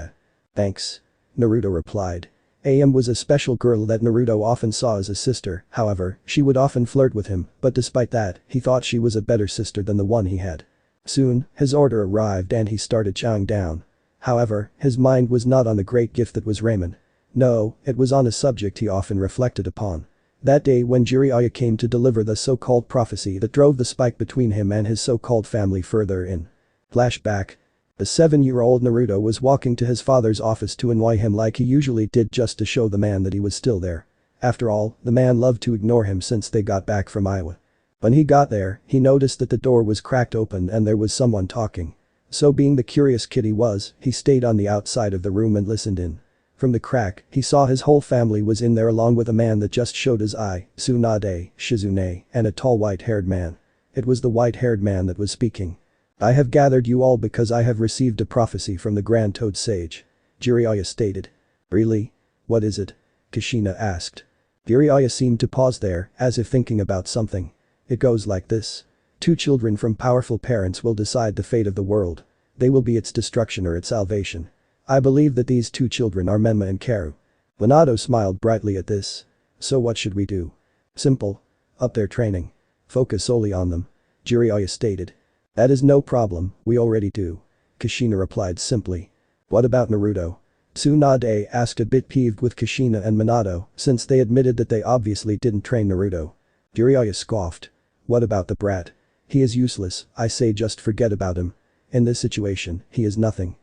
Thanks. Naruto replied. AM was a special girl that Naruto often saw as a sister, however, she would often flirt with him, but despite that, he thought she was a better sister than the one he had. Soon, his order arrived and he started chowing down. However, his mind was not on the great gift that was ramen. No, it was on a subject he often reflected upon. That day when Jiraiya came to deliver the so-called prophecy that drove the spike between him and his so-called family further in. Flashback. The 7-year-old Naruto was walking to his father's office to annoy him like he usually did just to show the man that he was still there. After all, the man loved to ignore him since they got back from Iowa. When he got there, he noticed that the door was cracked open and there was someone talking. So being the curious kid he was, he stayed on the outside of the room and listened in. From the crack, he saw his whole family was in there along with a man that just showed his eye, Tsunade, Shizune, and a tall white-haired man. It was the white-haired man that was speaking. I have gathered you all because I have received a prophecy from the Grand Toad Sage. Jiraiya stated. Really? What is it? Kushina asked. Jiraiya seemed to pause there, as if thinking about something. It goes like this. 2 children from powerful parents will decide the fate of the world. They will be its destruction or its salvation. I believe that these 2 children are Menma and Karu. Minato smiled brightly at this. So what should we do? Simple. Up their training. Focus solely on them. Jiraiya stated. That is no problem, we already do. Kushina replied simply. What about Naruto? Tsunade asked a bit peeved with Kushina and Minato since they admitted that they obviously didn't train Naruto. Jiraiya scoffed. What about the brat? He is useless, I say just forget about him. In this situation, he is nothing.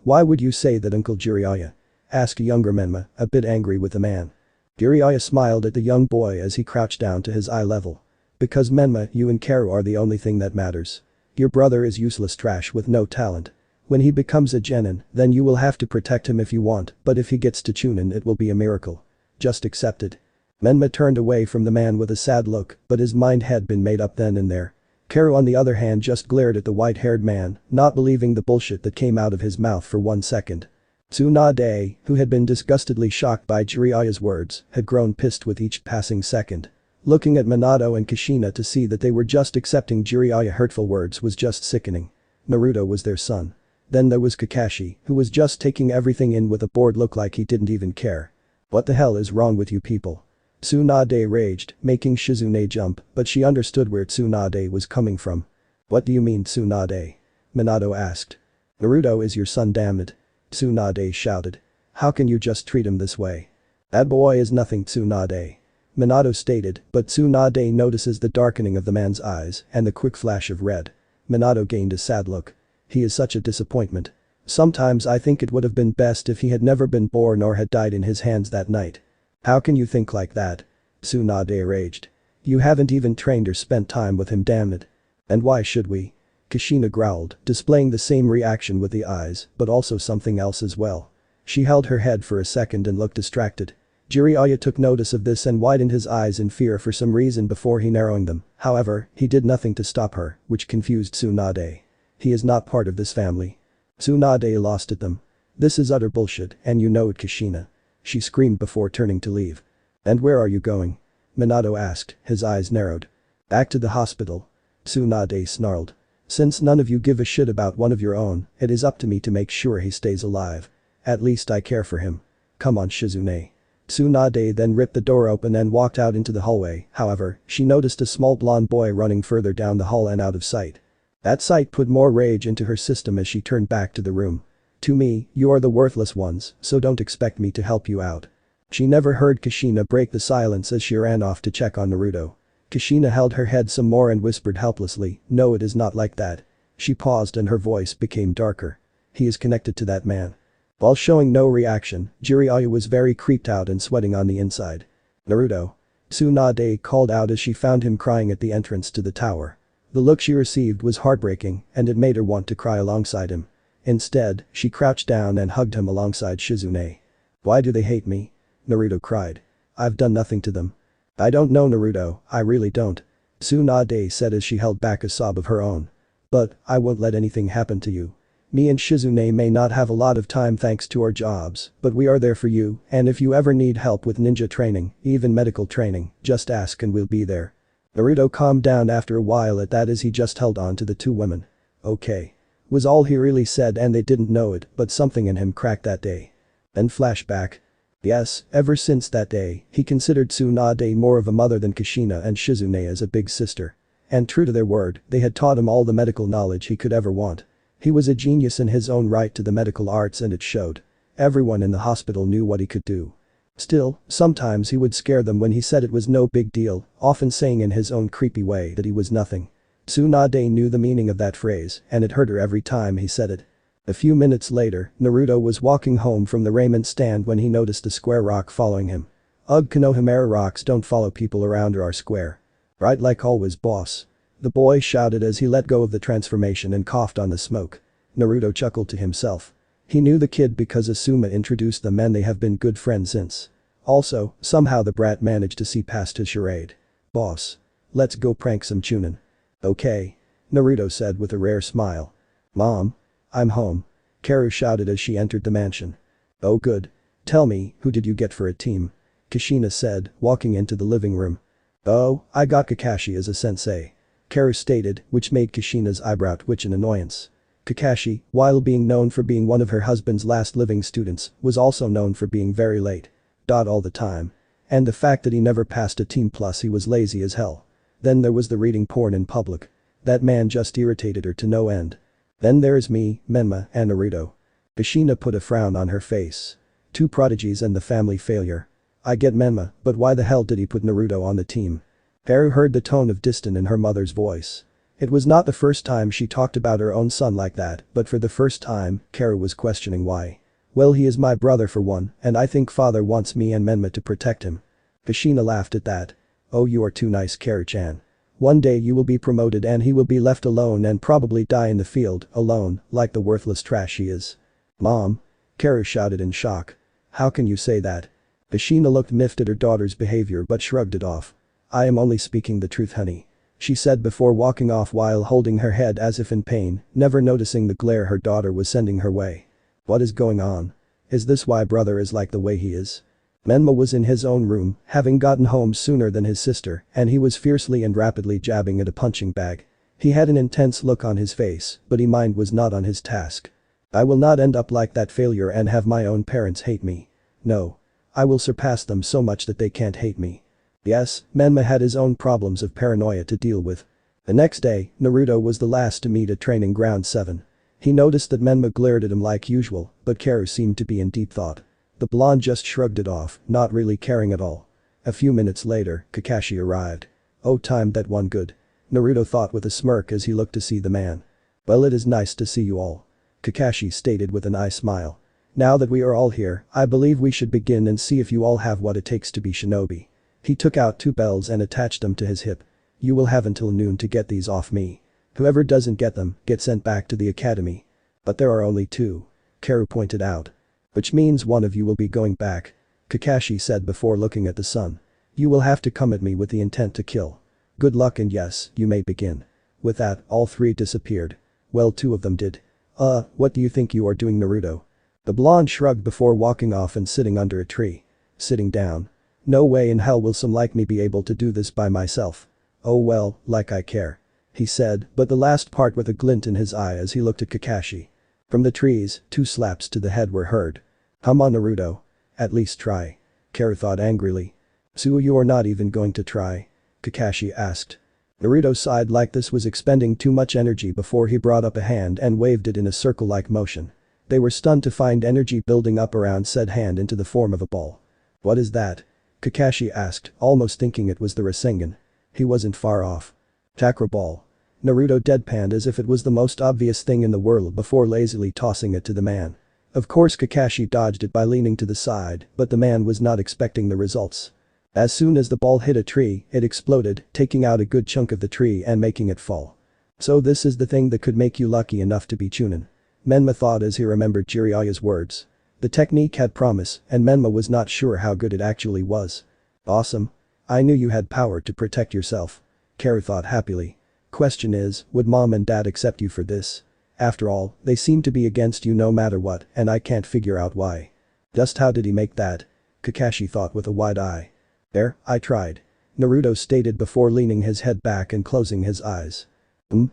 Why would you say that Uncle Jiraiya? Asked younger Menma, a bit angry with the man. Jiraiya smiled at the young boy as he crouched down to his eye level. Because Menma, you and Karu are the only thing that matters. Your brother is useless trash with no talent. When he becomes a genin, then you will have to protect him if you want, but if he gets to Chunin it will be a miracle. Just accept it. Menma turned away from the man with a sad look, but his mind had been made up then and there. Karu on the other hand just glared at the white-haired man, not believing the bullshit that came out of his mouth for 1 second. Tsunade, who had been disgustedly shocked by Jiraiya's words, had grown pissed with each passing second. Looking at Minato and Kushina to see that they were just accepting Jiraiya's hurtful words was just sickening. Naruto was their son. Then there was Kakashi, who was just taking everything in with a bored look like he didn't even care. What the hell is wrong with you people? Tsunade raged, making Shizune jump, but she understood where Tsunade was coming from. What do you mean Tsunade? Minato asked. Naruto is your son, damn it. Tsunade shouted. How can you just treat him this way? That boy is nothing, Tsunade. Minato stated, but Tsunade notices the darkening of the man's eyes and the quick flash of red. Minato gained a sad look. He is such a disappointment. Sometimes I think it would have been best if he had never been born or had died in his hands that night. How can you think like that? Tsunade raged. You haven't even trained or spent time with him, damn it. And why should we? Kushina growled, displaying the same reaction with the eyes, but also something else as well. She held her head for a second and looked distracted. Jiraiya took notice of this and widened his eyes in fear for some reason before he narrowing them, however, he did nothing to stop her, which confused Tsunade. He is not part of this family. Tsunade lost at them. This is utter bullshit, and you know it, Kushina. She screamed before turning to leave. And where are you going? Minato asked, his eyes narrowed. Back to the hospital. Tsunade snarled. Since none of you give a shit about one of your own, it is up to me to make sure he stays alive. At least I care for him. Come on, Shizune. Tsunade then ripped the door open and walked out into the hallway, however, she noticed a small blonde boy running further down the hall and out of sight. That sight put more rage into her system as she turned back to the room. To me, you are the worthless ones, so don't expect me to help you out. She never heard Kushina break the silence as she ran off to check on Naruto. Kushina held her head some more and whispered helplessly, no, it is not like that. She paused and her voice became darker. He is connected to that man. While showing no reaction, Jiraiya was very creeped out and sweating on the inside. Naruto. Tsunade called out as she found him crying at the entrance to the tower. The look she received was heartbreaking and it made her want to cry alongside him. Instead, she crouched down and hugged him alongside Shizune. Why do they hate me? Naruto cried. I've done nothing to them. I don't know, Naruto, I really don't. Tsunade said as she held back a sob of her own. But, I won't let anything happen to you. Me and Shizune may not have a lot of time thanks to our jobs, but we are there for you, and if you ever need help with ninja training, even medical training, just ask and we'll be there. Naruto calmed down after a while at that as he just held on to the two women. Okay. Was all he really said and they didn't know it, but something in him cracked that day. Then flashback. Yes, ever since that day, he considered Tsunade more of a mother than Kushina and Shizune as a big sister. And true to their word, they had taught him all the medical knowledge he could ever want. He was a genius in his own right to the medical arts and it showed. Everyone in the hospital knew what he could do. Still, sometimes he would scare them when he said it was no big deal, often saying in his own creepy way that he was nothing. Tsunade knew the meaning of that phrase and it hurt her every time he said it. A few minutes later, Naruto was walking home from the ramen stand when he noticed a square rock following him. Ugh, Konohamaru rocks don't follow people around or are square. Right, like always, boss. The boy shouted as he let go of the transformation and coughed on the smoke. Naruto chuckled to himself. He knew the kid because Asuma introduced them and they have been good friends since. Also, somehow the brat managed to see past his charade. Boss. Let's go prank some Chunin. Okay. Naruto said with a rare smile. Mom. I'm home. Karu shouted as she entered the mansion. Oh good. Tell me, who did you get for a team? Kushina said, walking into the living room. Oh, I got Kakashi as a sensei. Karu stated, which made Kushina's eyebrow twitch in annoyance. Kakashi, while being known for being one of her husband's last living students, was also known for being very late. All the time. And the fact that he never passed a team plus he was lazy as hell. Then there was the reading porn in public. That man just irritated her to no end. Then there is me, Menma, and Naruto. Kushina put a frown on her face. Two prodigies and the family failure. I get Menma, but why the hell did he put Naruto on the team? Karu heard the tone of disdain in her mother's voice. It was not the first time she talked about her own son like that, but for the first time, Karu was questioning why. Well, he is my brother for one, and I think father wants me and Menma to protect him. Kushina laughed at that. Oh, you are too nice, Karu-chan. One day you will be promoted and he will be left alone and probably die in the field, alone, like the worthless trash he is. Mom. Karu shouted in shock. How can you say that? Kushina looked miffed at her daughter's behavior but shrugged it off. I am only speaking the truth, honey. She said before walking off while holding her head as if in pain, never noticing the glare her daughter was sending her way. What is going on? Is this why brother is like the way he is? Menma was in his own room, having gotten home sooner than his sister, and he was fiercely and rapidly jabbing at a punching bag. He had an intense look on his face, but his mind was not on his task. I will not end up like that failure and have my own parents hate me. No. I will surpass them so much that they can't hate me. Yes, Menma had his own problems of paranoia to deal with. The next day, Naruto was the last to meet at training ground 7. He noticed that Menma glared at him like usual, but Karu seemed to be in deep thought. The blonde just shrugged it off, not really caring at all. A few minutes later, Kakashi arrived. Oh, timed that one good. Naruto thought with a smirk as he looked to see the man. Well, it is nice to see you all. Kakashi stated with an eye smile. Now that we are all here, I believe we should begin and see if you all have what it takes to be shinobi. He took out 2 bells and attached them to his hip. You will have until noon to get these off me. Whoever doesn't get them, gets sent back to the academy. But there are only 2. Karu pointed out. Which means one of you will be going back. Kakashi said before looking at the sun. You will have to come at me with the intent to kill. Good luck and yes, you may begin. With that, all 3 disappeared. Well, 2 of them did. What do you think you are doing, Naruto? The blonde shrugged before walking off and sitting under a tree. Sitting down. No way in hell will some like me be able to do this by myself. Oh well, like I care. He said, but the last part with a glint in his eye as he looked at Kakashi. From the trees, 2 slaps to the head were heard. Come on, Naruto. At least try. Karu thought angrily. So you are not even going to try? Kakashi asked. Naruto sighed like this was expending too much energy before he brought up a hand and waved it in a circle-like motion. They were stunned to find energy building up around said hand into the form of a ball. What is that? Kakashi asked, almost thinking it was the Rasengan. He wasn't far off. Chakra ball. Naruto deadpanned as if it was the most obvious thing in the world before lazily tossing it to the man. Of course Kakashi dodged it by leaning to the side, but the man was not expecting the results. As soon as the ball hit a tree, it exploded, taking out a good chunk of the tree and making it fall. So this is the thing that could make you lucky enough to be Chunin. Menma thought as he remembered Jiraiya's words. The technique had promise, and Menma was not sure how good it actually was. Awesome. I knew you had power to protect yourself. Karu thought happily. Question is, would mom and dad accept you for this? After all, they seem to be against you no matter what, and I can't figure out why. Just how did he make that? Kakashi thought with a wide eye. There, I tried. Naruto stated before leaning his head back and closing his eyes.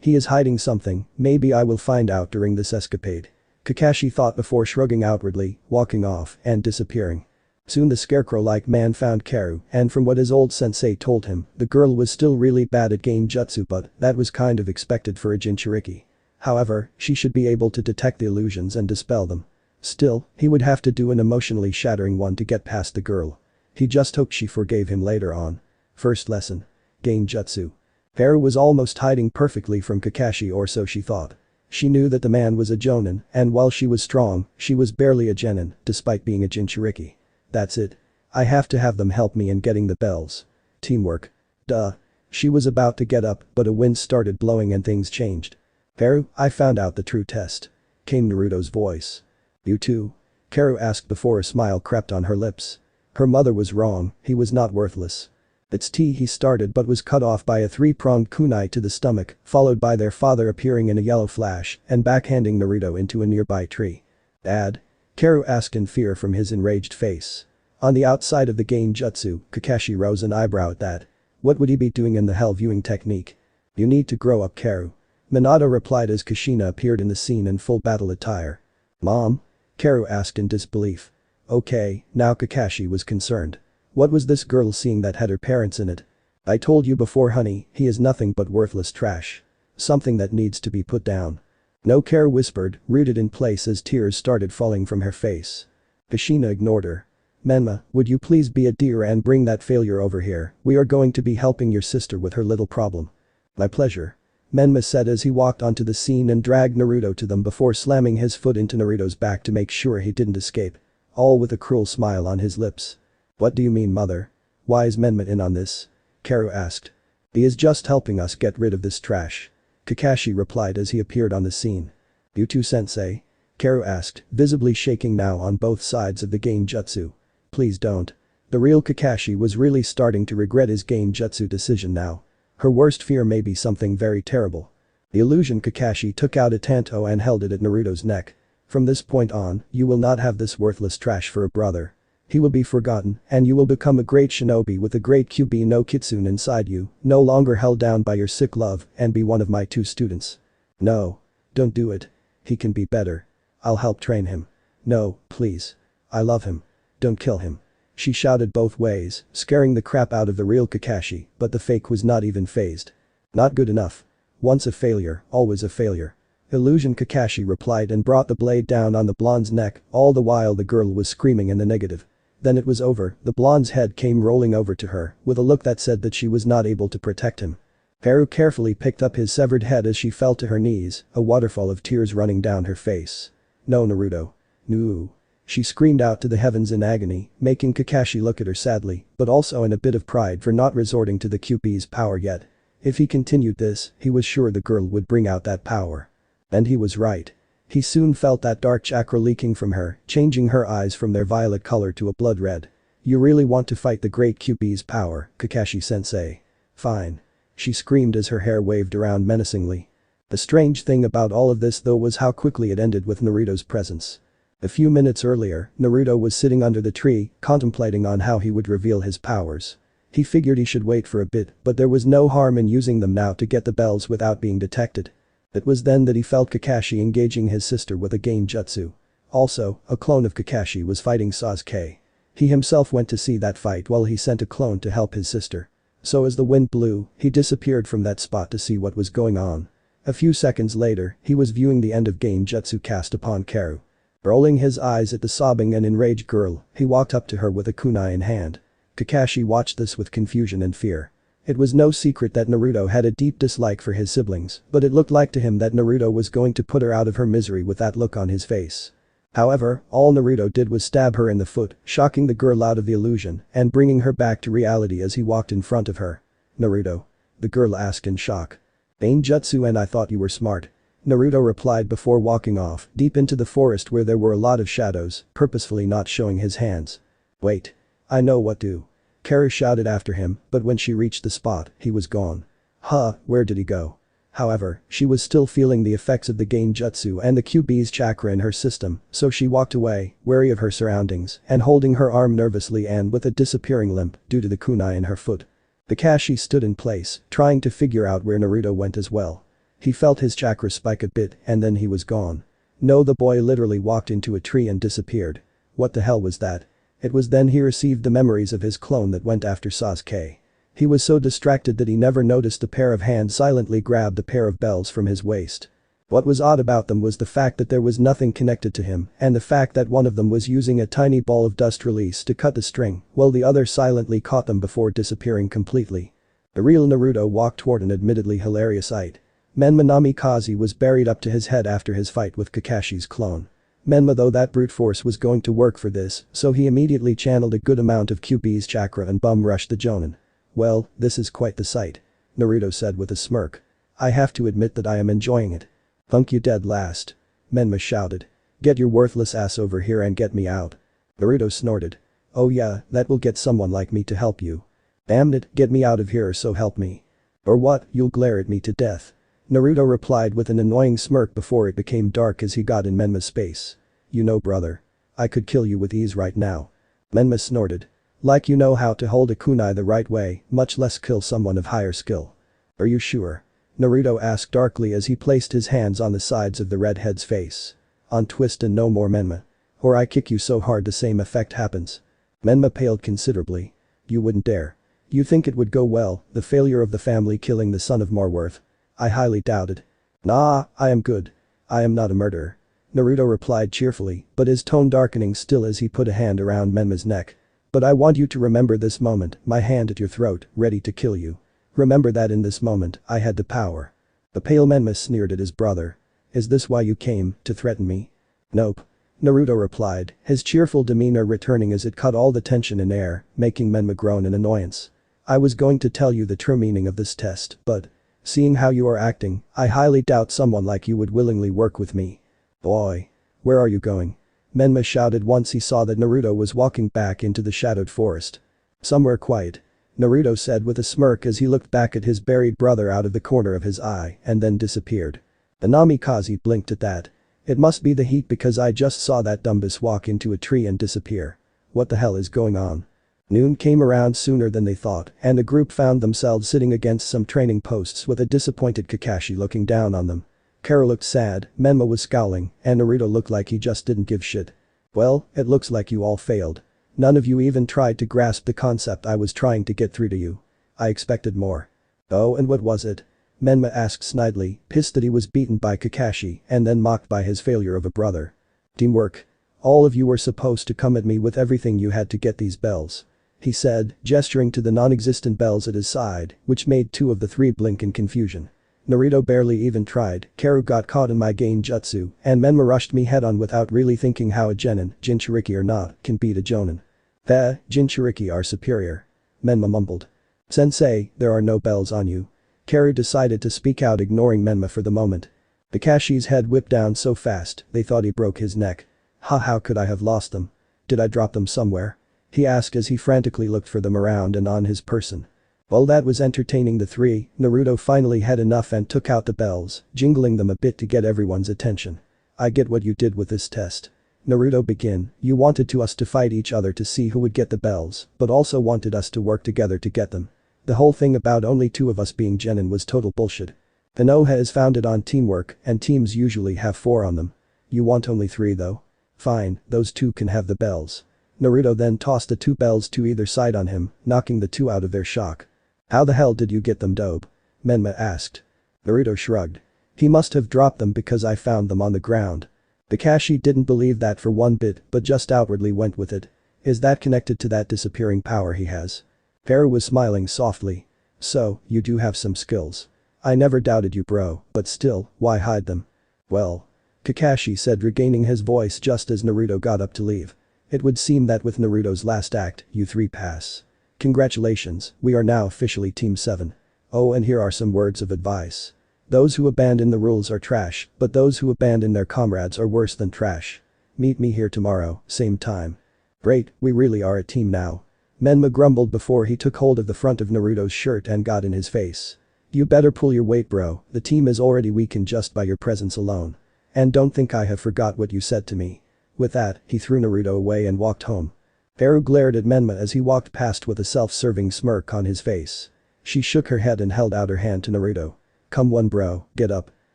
He is hiding something, maybe I will find out during this escapade. Kakashi thought before shrugging outwardly, walking off, and disappearing. Soon the scarecrow-like man found Karu, and from what his old sensei told him, the girl was still really bad at genjutsu, but that was kind of expected for a Jinchuriki. However, she should be able to detect the illusions and dispel them. Still, he would have to do an emotionally shattering one to get past the girl. He just hoped she forgave him later on. First lesson. Genjutsu. Karu was almost hiding perfectly from Kakashi, or so she thought. She knew that the man was a jonin, and while she was strong, she was barely a genin, despite being a Jinchuriki. That's it. I have to have them help me in getting the bells. Teamwork. Duh. She was about to get up, but a wind started blowing and things changed. Karu, I found out the true test. Came Naruto's voice. You too? Karu asked before a smile crept on her lips. Her mother was wrong, he was not worthless. It's tea he started but was cut off by a 3-pronged kunai to the stomach, followed by their father appearing in a yellow flash and backhanding Naruto into a nearby tree. Dad? Karu asked in fear from his enraged face. On the outside of the genjutsu, Kakashi rose an eyebrow at that. What would he be doing in the hell viewing technique? You need to grow up, Karu. Minato replied as Kushina appeared in the scene in full battle attire. Mom? Karu asked in disbelief. Okay, now Kakashi was concerned. What was this girl seeing that had her parents in it? I told you before, honey, he is nothing but worthless trash. Something that needs to be put down. No, Karu whispered, rooted in place as tears started falling from her face. Kushina ignored her. Menma, would you please be a dear and bring that failure over here, we are going to be helping your sister with her little problem. My pleasure. Menma said as he walked onto the scene and dragged Naruto to them before slamming his foot into Naruto's back to make sure he didn't escape. All with a cruel smile on his lips. What do you mean, mother? Why is Menma in on this? Karu asked. He is just helping us get rid of this trash. Kakashi replied as he appeared on the scene. You too, sensei? Karu asked, visibly shaking now on both sides of the genjutsu. Please don't. The real Kakashi was really starting to regret his genjutsu decision now. Her worst fear may be something very terrible. The illusion Kakashi took out a tanto and held it at Naruto's neck. From this point on, you will not have this worthless trash for a brother. He will be forgotten, and you will become a great shinobi with a great QB no Kitsune inside you, no longer held down by your sick love, and be one of my 2 students. No. Don't do it. He can be better. I'll help train him. No, please. I love him. Don't kill him. She shouted both ways, scaring the crap out of the real Kakashi, but the fake was not even fazed. Not good enough. Once a failure, always a failure. Illusion Kakashi replied and brought the blade down on the blonde's neck, all the while the girl was screaming in the negative. Then it was over, the blonde's head came rolling over to her, with a look that said that she was not able to protect him. Haru carefully picked up his severed head as she fell to her knees, a waterfall of tears running down her face. No, Naruto. No. She screamed out to the heavens in agony, making Kakashi look at her sadly, but also in a bit of pride for not resorting to the Kyuubi's power yet. If he continued this, he was sure the girl would bring out that power. And he was right. He soon felt that dark chakra leaking from her, changing her eyes from their violet color to a blood red. You really want to fight the great Kyuubi's power, Kakashi-sensei. Fine. She screamed as her hair waved around menacingly. The strange thing about all of this though was how quickly it ended with Naruto's presence. A few minutes earlier, Naruto was sitting under the tree, contemplating on how he would reveal his powers. He figured he should wait for a bit, but there was no harm in using them now to get the bells without being detected. It was then that he felt Kakashi engaging his sister with a genjutsu. Also, a clone of Kakashi was fighting Sasuke. He himself went to see that fight while he sent a clone to help his sister. So as the wind blew, he disappeared from that spot to see what was going on. A few seconds later, he was viewing the end of genjutsu cast upon Karu. Rolling his eyes at the sobbing and enraged girl, he walked up to her with a kunai in hand. Kakashi watched this with confusion and fear. It was no secret that Naruto had a deep dislike for his siblings, but it looked like to him that Naruto was going to put her out of her misery with that look on his face. However, all Naruto did was stab her in the foot, shocking the girl out of the illusion and bringing her back to reality as he walked in front of her. Naruto? The girl asked in shock. Genjutsu, and I thought you were smart. Naruto replied before walking off deep into the forest where there were a lot of shadows, purposefully not showing his hands. Wait. I know what to. Karu shouted after him, but when she reached the spot, he was gone. Huh, where did he go? However, she was still feeling the effects of the genjutsu and the Kyuubi's chakra in her system, so she walked away, wary of her surroundings and holding her arm nervously and with a disappearing limp due to the kunai in her foot. Kakashi stood in place, trying to figure out where Naruto went as well. He felt his chakra spike a bit and then he was gone. No, the boy literally walked into a tree and disappeared. What the hell was that? It was then he received the memories of his clone that went after Sasuke. He was so distracted that he never noticed a pair of hands silently grabbed a pair of bells from his waist. What was odd about them was the fact that there was nothing connected to him and the fact that one of them was using a tiny ball of dust release to cut the string while the other silently caught them before disappearing completely. The real Naruto walked toward an admittedly hilarious sight. Menma Namikaze was buried up to his head after his fight with Kakashi's clone. Menma, though that brute force was going to work for this, so he immediately channeled a good amount of Kyuubi's chakra and bum rushed the Jonin. Well, this is quite the sight. Naruto said with a smirk. I have to admit that I am enjoying it. Thunk you dead last. Menma shouted. Get your worthless ass over here and get me out. Naruto snorted. Oh yeah, that will get someone like me to help you. Damn it, get me out of here or so help me. Or what, you'll glare at me to death. Naruto replied with an annoying smirk before it became dark as he got in Menma's space. You know, brother. I could kill you with ease right now. Menma snorted. Like you know how to hold a kunai the right way, much less kill someone of higher skill. Are you sure? Naruto asked darkly as he placed his hands on the sides of the redhead's face. On twist and no more, Menma. Or I kick you so hard the same effect happens. Menma paled considerably. You wouldn't dare. You think it would go well, the failure of the family killing the son of Marworth? I highly doubted. Nah, I am good. I am not a murderer. Naruto replied cheerfully, but his tone darkening still as he put a hand around Menma's neck. But I want you to remember this moment, my hand at your throat, ready to kill you. Remember that in this moment, I had the power. The pale Menma sneered at his brother. Is this why you came, to threaten me? Nope. Naruto replied, his cheerful demeanor returning as it cut all the tension in air, making Menma groan in annoyance. I was going to tell you the true meaning of this test, but seeing how you are acting, I highly doubt someone like you would willingly work with me. Boy. Where are you going? Menma shouted once he saw that Naruto was walking back into the shadowed forest. Somewhere quiet. Naruto said with a smirk as he looked back at his buried brother out of the corner of his eye and then disappeared. The Namikaze blinked at that. It must be the heat because I just saw that dumbus walk into a tree and disappear. What the hell is going on? Noon came around sooner than they thought and the group found themselves sitting against some training posts with a disappointed Kakashi looking down on them. Karu looked sad, Menma was scowling, and Naruto looked like he just didn't give shit. Well, it looks like you all failed. None of you even tried to grasp the concept I was trying to get through to you. I expected more. Oh, and what was it? Menma asked snidely, pissed that he was beaten by Kakashi and then mocked by his failure of a brother. Teamwork. All of you were supposed to come at me with everything you had to get these bells. He said, gesturing to the non-existent bells at his side, which made 2 of the 3 blink in confusion. Naruto barely even tried, Karu got caught in my gain jutsu, and Menma rushed me head on without really thinking how a genin, Jinchuriki or not, can beat a jonin. The Jinchuriki are superior. Menma mumbled. Sensei, there are no bells on you. Karu decided to speak out, ignoring Menma for the moment. Kakashi's head whipped down so fast, they thought he broke his neck. How could I have lost them? Did I drop them somewhere? He asked as he frantically looked for them around and on his person. While that was entertaining the 3, Naruto finally had enough and took out the bells, jingling them a bit to get everyone's attention. I get what you did with this test. Naruto begin, you wanted us to fight each other to see who would get the bells, but also wanted us to work together to get them. The whole thing about only 2 of us being genin was total bullshit. The Konoha is founded on teamwork and teams usually have 4 on them. You want only 3 though? Fine, those 2 can have the bells. Naruto then tossed the 2 bells to either side on him, knocking the 2 out of their shock. How the hell did you get them, dope? Menma asked. Naruto shrugged. He must have dropped them because I found them on the ground. Kakashi didn't believe that for one bit but just outwardly went with it. Is that connected to that disappearing power he has? Karu was smiling softly. So, you do have some skills. I never doubted you, bro, but still, why hide them? Well. Kakashi said, regaining his voice just as Naruto got up to leave. It would seem that with Naruto's last act, you 3 pass. Congratulations, we are now officially Team 7. Oh, and here are some words of advice. Those who abandon the rules are trash, but those who abandon their comrades are worse than trash. Meet me here tomorrow, same time. Great, we really are a team now. Menma grumbled before he took hold of the front of Naruto's shirt and got in his face. You better pull your weight, bro, the team is already weakened just by your presence alone. And don't think I have forgot what you said to me. With that, he threw Naruto away and walked home. Karu glared at Menma as he walked past with a self-serving smirk on his face. She shook her head and held out her hand to Naruto. Come on, bro, get up.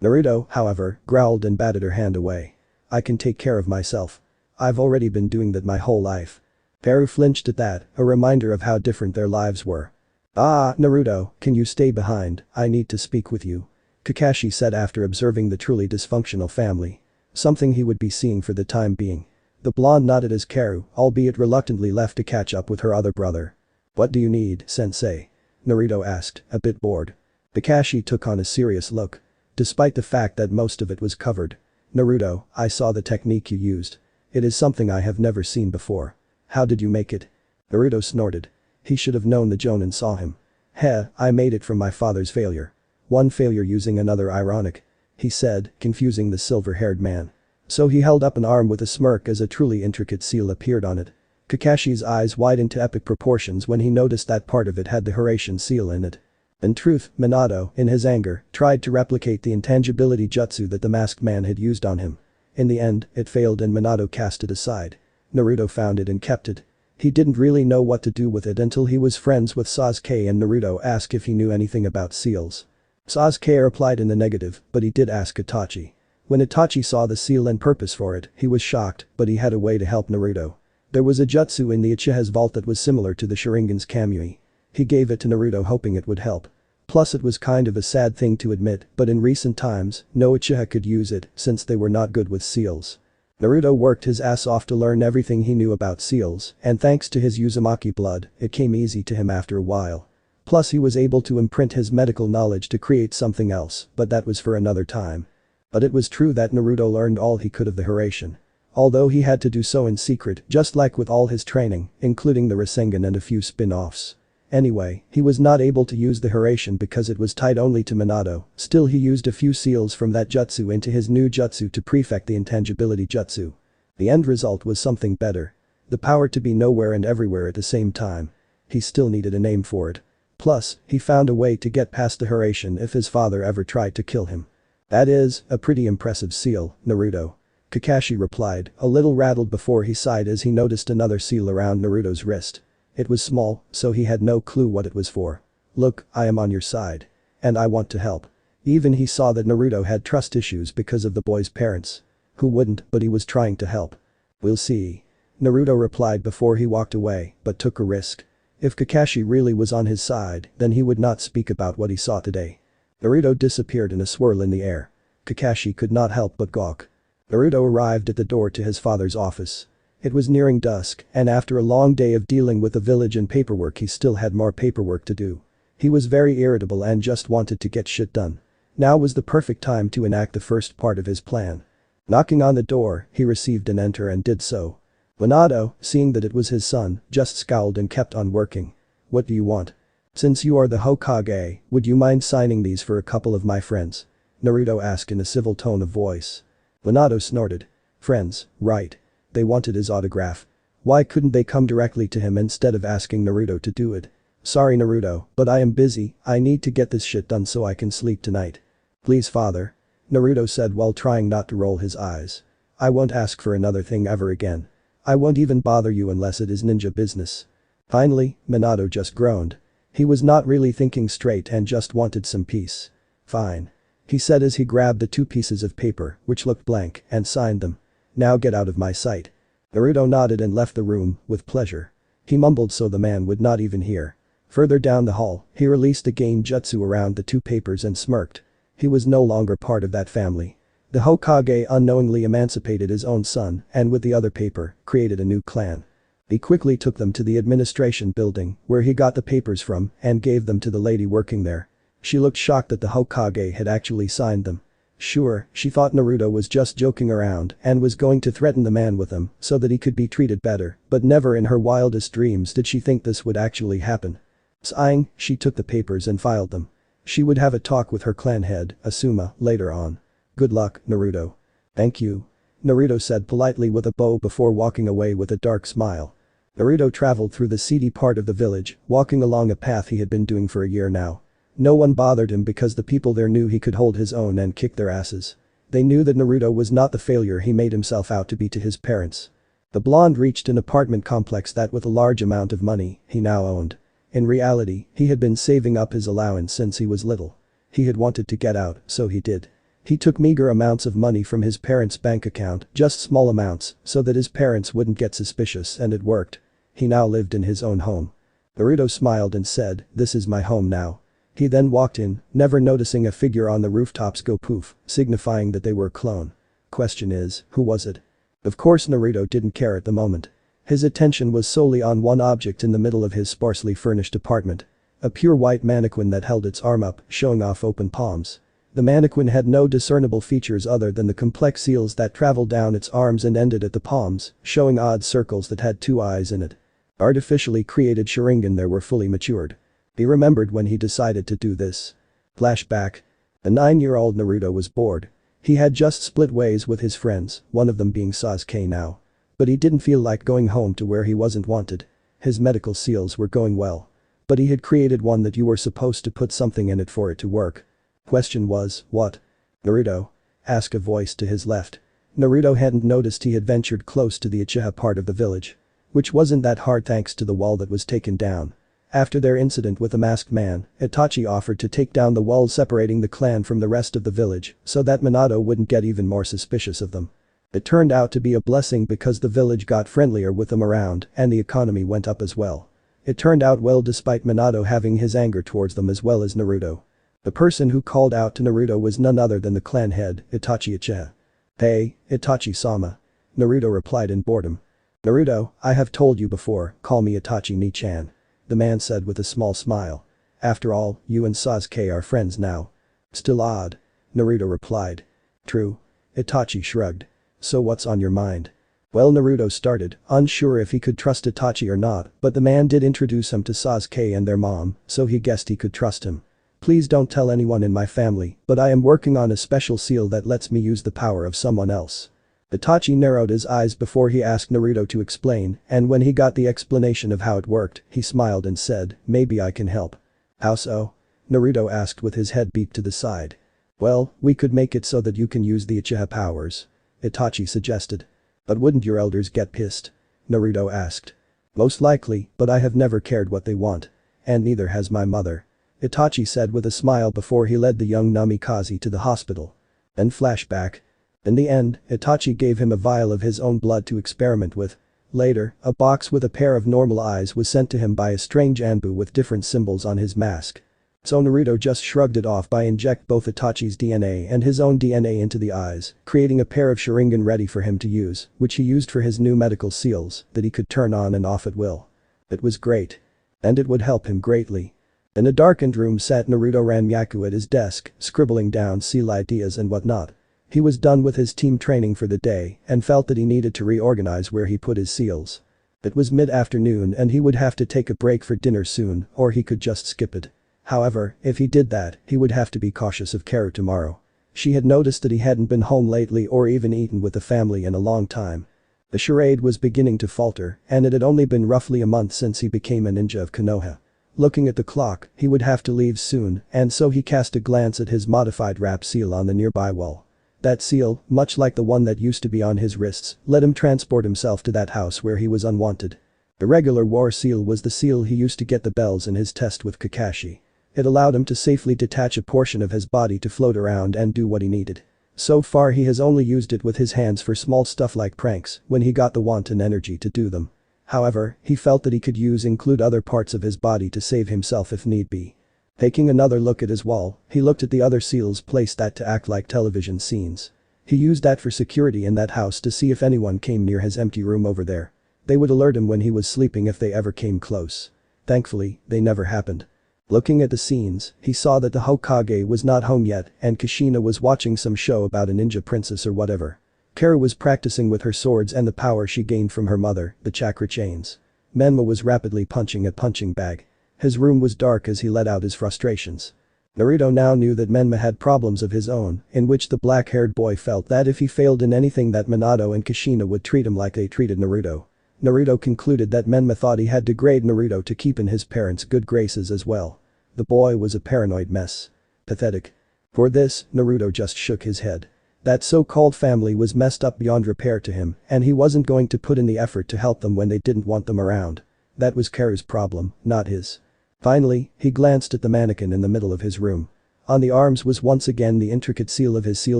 Naruto, however, growled and batted her hand away. I can take care of myself. I've already been doing that my whole life. Karu flinched at that, a reminder of how different their lives were. Ah, Naruto, can you stay behind? I need to speak with you. Kakashi said after observing the truly dysfunctional family. Something he would be seeing for the time being. The blonde nodded as Karu, albeit reluctantly, left to catch up with her other brother. What do you need, sensei? Naruto asked, a bit bored. Kakashi took on a serious look. Despite the fact that most of it was covered. Naruto, I saw the technique you used. It is something I have never seen before. How did you make it? Naruto snorted. He should have known the Jonin saw him. Heh, I made it from my father's failure. One failure using another, ironic. He said, confusing the silver-haired man. So he held up an arm with a smirk as a truly intricate seal appeared on it. Kakashi's eyes widened to epic proportions when he noticed that part of it had the Hiraishin seal in it. In truth, Minato, in his anger, tried to replicate the intangibility jutsu that the masked man had used on him. In the end, it failed and Minato cast it aside. Naruto found it and kept it. He didn't really know what to do with it until he was friends with Sasuke and Naruto asked if he knew anything about seals. Sasuke replied in the negative, but he did ask Itachi. When Itachi saw the seal and purpose for it, he was shocked, but he had a way to help Naruto. There was a jutsu in the Uchiha's vault that was similar to the Sharingan's Kamui. He gave it to Naruto hoping it would help. Plus it was kind of a sad thing to admit, but in recent times, no Uchiha could use it since they were not good with seals. Naruto worked his ass off to learn everything he knew about seals, and thanks to his Uzumaki blood, it came easy to him after a while. Plus he was able to imprint his medical knowledge to create something else, but that was for another time. But it was true that Naruto learned all he could of the Hiraishin. Although he had to do so in secret, just like with all his training, including the Rasengan and a few spin-offs. Anyway, he was not able to use the Hiraishin because it was tied only to Minato, still he used a few seals from that jutsu into his new jutsu to prefect the intangibility jutsu. The end result was something better. The power to be nowhere and everywhere at the same time. He still needed a name for it. Plus, he found a way to get past the Hiraishin if his father ever tried to kill him. That is, a pretty impressive seal, Naruto. Kakashi replied, a little rattled before he sighed as he noticed another seal around Naruto's wrist. It was small, so he had no clue what it was for. Look, I am on your side. And I want to help. Even he saw that Naruto had trust issues because of the boy's parents. Who wouldn't, but he was trying to help. We'll see. Naruto replied before he walked away, but took a risk. If Kakashi really was on his side, then he would not speak about what he saw today. Naruto disappeared in a swirl in the air. Kakashi could not help but gawk. Naruto arrived at the door to his father's office. It was nearing dusk, and after a long day of dealing with the village and paperwork, he still had more paperwork to do. He was very irritable and just wanted to get shit done. Now was the perfect time to enact the first part of his plan. Knocking on the door, he received an enter and did so. Minato, seeing that it was his son, just scowled and kept on working. "What do you want?" "Since you are the Hokage, would you mind signing these for a couple of my friends?" Naruto asked in a civil tone of voice. Minato snorted. "Friends, right. They wanted his autograph. Why couldn't they come directly to him instead of asking Naruto to do it?" "Sorry Naruto, but I am busy, I need to get this shit done so I can sleep tonight." "Please father," Naruto said while trying not to roll his eyes. "I won't ask for another thing ever again. I won't even bother you unless it is ninja business." Finally, Minato just groaned. He was not really thinking straight and just wanted some peace. "Fine," he said as he grabbed the two pieces of paper, which looked blank, and signed them. "Now get out of my sight." Naruto nodded and left the room, with pleasure. He mumbled so the man would not even hear. Further down the hall, he released a genjutsu around the two papers and smirked. He was no longer part of that family. The Hokage unknowingly emancipated his own son and with the other paper, created a new clan. He quickly took them to the administration building where he got the papers from and gave them to the lady working there. She looked shocked that the Hokage had actually signed them. Sure, she thought Naruto was just joking around and was going to threaten the man with them so that he could be treated better, but never in her wildest dreams did she think this would actually happen. Sighing, she took the papers and filed them. She would have a talk with her clan head, Asuma, later on. "Good luck, Naruto." "Thank you," Naruto said politely with a bow before walking away with a dark smile. Naruto traveled through the seedy part of the village, walking along a path he had been doing for a year now. No one bothered him because the people there knew he could hold his own and kick their asses. They knew that Naruto was not the failure he made himself out to be to his parents. The blonde reached an apartment complex that with a large amount of money, he now owned. In reality, he had been saving up his allowance since he was little. He had wanted to get out, so he did. He took meager amounts of money from his parents' bank account, just small amounts, so that his parents wouldn't get suspicious, and it worked. He now lived in his own home. Naruto smiled and said, "This is my home now." He then walked in, never noticing a figure on the rooftops go poof, signifying that they were a clone. Question is, who was it? Of course Naruto didn't care at the moment. His attention was solely on one object in the middle of his sparsely furnished apartment. A pure white mannequin that held its arm up, showing off open palms. The mannequin had no discernible features other than the complex seals that traveled down its arms and ended at the palms, showing odd circles that had two eyes in it. Artificially created Sharingan there were fully matured. He remembered when he decided to do this. Flashback. The 9-year-old Naruto was bored. He had just split ways with his friends, one of them being Sasuke now. But he didn't feel like going home to where he wasn't wanted. His medical seals were going well. But he had created one that you were supposed to put something in it for it to work. Question was, what? "Naruto?" asked a voice to his left. Naruto hadn't noticed he had ventured close to the Uchiha part of the village. Which wasn't that hard thanks to the wall that was taken down. After their incident with the masked man, Itachi offered to take down the wall separating the clan from the rest of the village so that Minato wouldn't get even more suspicious of them. It turned out to be a blessing because the village got friendlier with them around and the economy went up as well. It turned out well despite Minato having his anger towards them as well as Naruto. The person who called out to Naruto was none other than the clan head, Itachi Uchiha. "Hey, Itachi-sama." Naruto replied in boredom. "Naruto, I have told you before, call me Itachi ni-chan," the man said with a small smile. "After all, you and Sasuke are friends now." "Still odd," Naruto replied. "True." Itachi shrugged. "So what's on your mind?" Well, Naruto started, unsure if he could trust Itachi or not, but the man did introduce him to Sasuke and their mom, so he guessed he could trust him. "Please don't tell anyone in my family, but I am working on a special seal that lets me use the power of someone else." Itachi narrowed his eyes before he asked Naruto to explain, and when he got the explanation of how it worked, he smiled and said, "Maybe I can help." "How so?" Naruto asked with his head beat to the side. "Well, we could make it so that you can use the Uchiha powers," Itachi suggested. "But wouldn't your elders get pissed?" Naruto asked. "Most likely, but I have never cared what they want. And neither has my mother," Itachi said with a smile before he led the young Namikaze to the hospital. Then flashback. In the end, Itachi gave him a vial of his own blood to experiment with. Later, a box with a pair of normal eyes was sent to him by a strange Anbu with different symbols on his mask. So Naruto just shrugged it off by inject both Itachi's DNA and his own DNA into the eyes, creating a pair of Sharingan ready for him to use, which he used for his new medical seals that he could turn on and off at will. It was great. And it would help him greatly. In a darkened room sat Naruto Ranmyaku at his desk, scribbling down seal ideas and whatnot. He was done with his team training for the day and felt that he needed to reorganize where he put his seals. It was mid-afternoon and he would have to take a break for dinner soon, or he could just skip it. However, if he did that, he would have to be cautious of Karu tomorrow. She had noticed that he hadn't been home lately or even eaten with the family in a long time. The charade was beginning to falter, and it had only been roughly a month since he became a ninja of Konoha. Looking at the clock, he would have to leave soon, and so he cast a glance at his modified wrap seal on the nearby wall. That seal, much like the one that used to be on his wrists, let him transport himself to that house where he was unwanted. The regular war seal was the seal he used to get the bells in his test with Kakashi. It allowed him to safely detach a portion of his body to float around and do what he needed. So far he has only used it with his hands for small stuff like pranks when he got the wanton energy to do them. However, he felt that he could include other parts of his body to save himself if need be. Taking another look at his wall, he looked at the other seals placed that to act like television scenes. He used that for security in that house to see if anyone came near his empty room over there. They would alert him when he was sleeping if they ever came close. Thankfully, they never happened. Looking at the scenes, he saw that the Hokage was not home yet and Kushina was watching some show about a ninja princess or whatever. Karu was practicing with her swords and the power she gained from her mother, the chakra chains. Menma was rapidly punching a punching bag. His room was dark as he let out his frustrations. Naruto now knew that Menma had problems of his own, in which the black-haired boy felt that if he failed in anything that Minato and Kushina would treat him like they treated Naruto. Naruto concluded that Menma thought he had to grade Naruto to keep in his parents' good graces as well. The boy was a paranoid mess. Pathetic. For this, Naruto just shook his head. That so-called family was messed up beyond repair to him, and he wasn't going to put in the effort to help them when they didn't want them around. That was Karu's problem, not his. Finally, he glanced at the mannequin in the middle of his room. On the arms was once again the intricate seal of his seal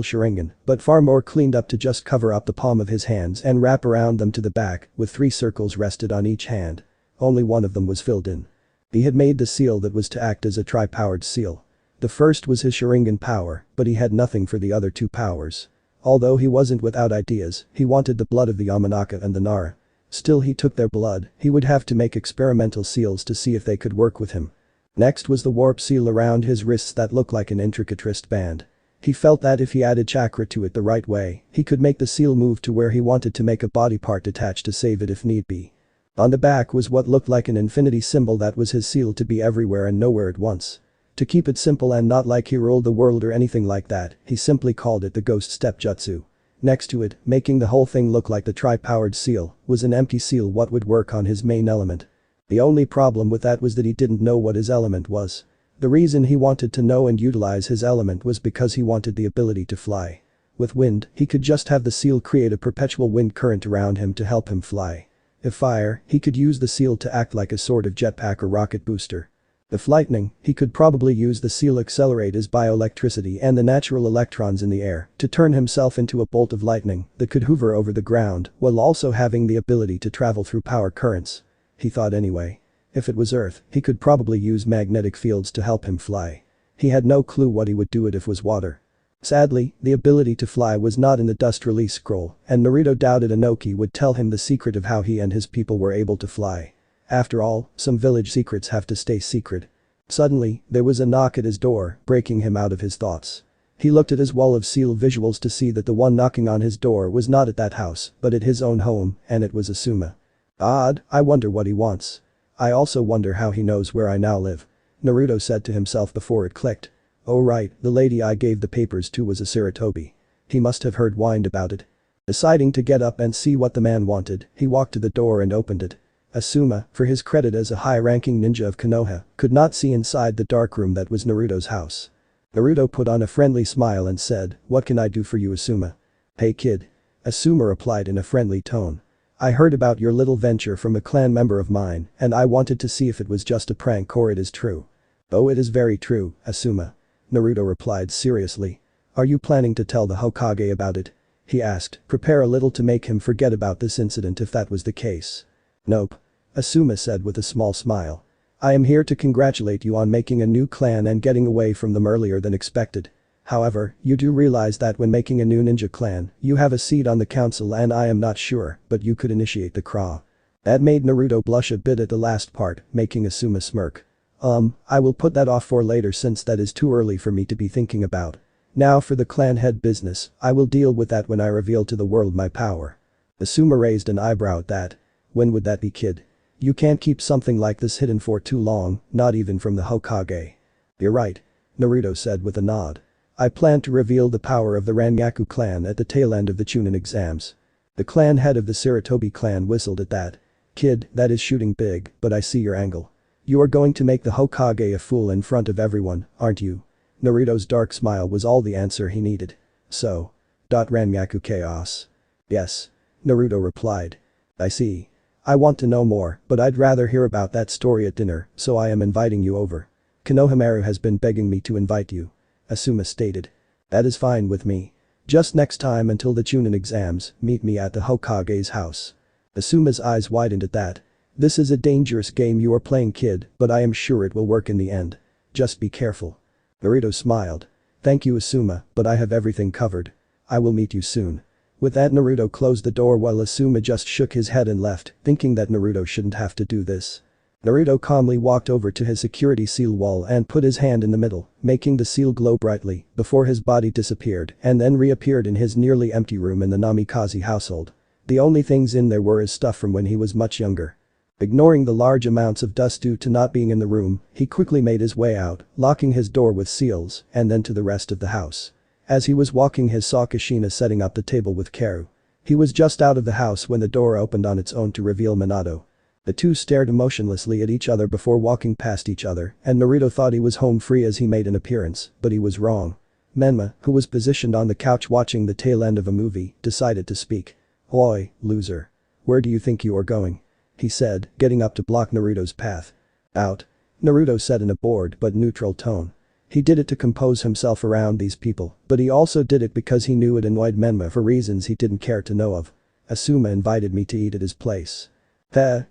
Sharingan, but far more cleaned up to just cover up the palm of his hands and wrap around them to the back, with 3 circles rested on each hand. Only one of them was filled in. He had made the seal that was to act as a tri-powered seal. The first was his Sharingan power, but he had nothing for the other 2 powers. Although he wasn't without ideas, he wanted the blood of the Yamanaka and the Nara. Still he took their blood, he would have to make experimental seals to see if they could work with him. Next was the warp seal around his wrists that looked like an intricate wristband. He felt that if he added chakra to it the right way, he could make the seal move to where he wanted to make a body part detach to save it if need be. On the back was what looked like an infinity symbol that was his seal to be everywhere and nowhere at once. To keep it simple and not like he ruled the world or anything like that, he simply called it the Ghost Step Jutsu. Next to it, making the whole thing look like the tri-powered seal, was an empty seal what would work on his main element. The only problem with that was that he didn't know what his element was. The reason he wanted to know and utilize his element was because he wanted the ability to fly. With wind, he could just have the seal create a perpetual wind current around him to help him fly. If fire, he could use the seal to act like a sort of jetpack or rocket booster. If lightning, he could probably use the seal accelerate his bioelectricity and the natural electrons in the air to turn himself into a bolt of lightning that could hover over the ground while also having the ability to travel through power currents. He thought anyway. If it was Earth, he could probably use magnetic fields to help him fly. He had no clue what he would do if it was water. Sadly, the ability to fly was not in the dust release scroll, and Naruto doubted Inoki would tell him the secret of how he and his people were able to fly. After all, some village secrets have to stay secret. Suddenly, there was a knock at his door, breaking him out of his thoughts. He looked at his wall of seal visuals to see that the one knocking on his door was not at that house, but at his own home, and it was Asuma. Odd, I wonder what he wants. I also wonder how he knows where I now live. Naruto said to himself before it clicked. Oh right, the lady I gave the papers to was a Sarutobi. He must have heard wind about it. Deciding to get up and see what the man wanted, he walked to the door and opened it. Asuma, for his credit as a high-ranking ninja of Konoha, could not see inside the dark room that was Naruto's house. Naruto put on a friendly smile and said, "What can I do for you, Asuma?" "Hey kid." Asuma replied in a friendly tone. "I heard about your little venture from a clan member of mine, and I wanted to see if it was just a prank or it is true." "Oh, it is very true, Asuma." Naruto replied seriously. "Are you planning to tell the Hokage about it?" he asked, prepare a little to make him forget about this incident if that was the case. Nope. Asuma said with a small smile. I am here to congratulate you on making a new clan and getting away from them earlier than expected. However, you do realize that when making a new ninja clan, you have a seat on the council and I am not sure, but you could initiate the craw. That made Naruto blush a bit at the last part, making Asuma smirk. I will put that off for later since that is too early for me to be thinking about. Now for the clan head business, I will deal with that when I reveal to the world my power. Asuma raised an eyebrow at that. When would that be, kid? You can't keep something like this hidden for too long, not even from the Hokage. You're right. Naruto said with a nod. I plan to reveal the power of the Rangaku clan at the tail end of the Chunin exams. The clan head of the Sarutobi clan whistled at that. Kid, that is shooting big, but I see your angle. You are going to make the Hokage a fool in front of everyone, aren't you? Naruto's dark smile was all the answer he needed. So. Rangaku chaos. Yes. Naruto replied. I see. I want to know more, but I'd rather hear about that story at dinner, so I am inviting you over. Konohamaru has been begging me to invite you. Asuma stated. That is fine with me. Just next time until the Chunin exams, meet me at the Hokage's house. Asuma's eyes widened at that. This is a dangerous game you are playing, kid, but I am sure it will work in the end. Just be careful. Naruto smiled. Thank you, Asuma, but I have everything covered. I will meet you soon. With that, Naruto closed the door while Asuma just shook his head and left, thinking that Naruto shouldn't have to do this. Naruto calmly walked over to his security seal wall and put his hand in the middle, making the seal glow brightly before his body disappeared and then reappeared in his nearly empty room in the Namikaze household. The only things in there were his stuff from when he was much younger. Ignoring the large amounts of dust due to not being in the room, he quickly made his way out, locking his door with seals, and then to the rest of the house. As he was walking, he saw Kushina setting up the table with Karu. He was just out of the house when the door opened on its own to reveal Minato. The two stared emotionlessly at each other before walking past each other, and Naruto thought he was home free as he made an appearance, but he was wrong. Menma, who was positioned on the couch watching the tail end of a movie, decided to speak. Oi, loser. Where do you think you are going? He said, getting up to block Naruto's path. Out. Naruto said in a bored but neutral tone. He did it to compose himself around these people, but he also did it because he knew it annoyed Menma for reasons he didn't care to know of. Asuma invited me to eat at his place.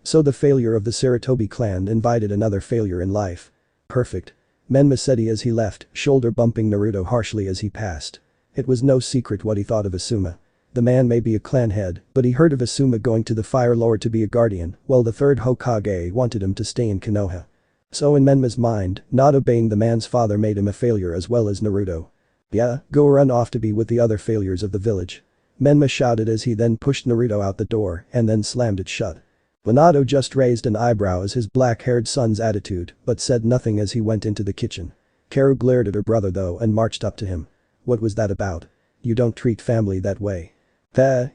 So the failure of the Sarutobi clan invited another failure in life. Perfect. Menma said he as he left, shoulder bumping Naruto harshly as he passed. It was no secret what he thought of Asuma. The man may be a clan head, but he heard of Asuma going to the Fire Lord to be a guardian, while the third Hokage wanted him to stay in Konoha. So in Menma's mind, not obeying the man's father made him a failure as well as Naruto. Yeah, go run off to be with the other failures of the village. Menma shouted as he then pushed Naruto out the door and then slammed it shut. Minato just raised an eyebrow as his black-haired son's attitude, but said nothing as he went into the kitchen. Karu glared at her brother though and marched up to him. What was that about? You don't treat family that way.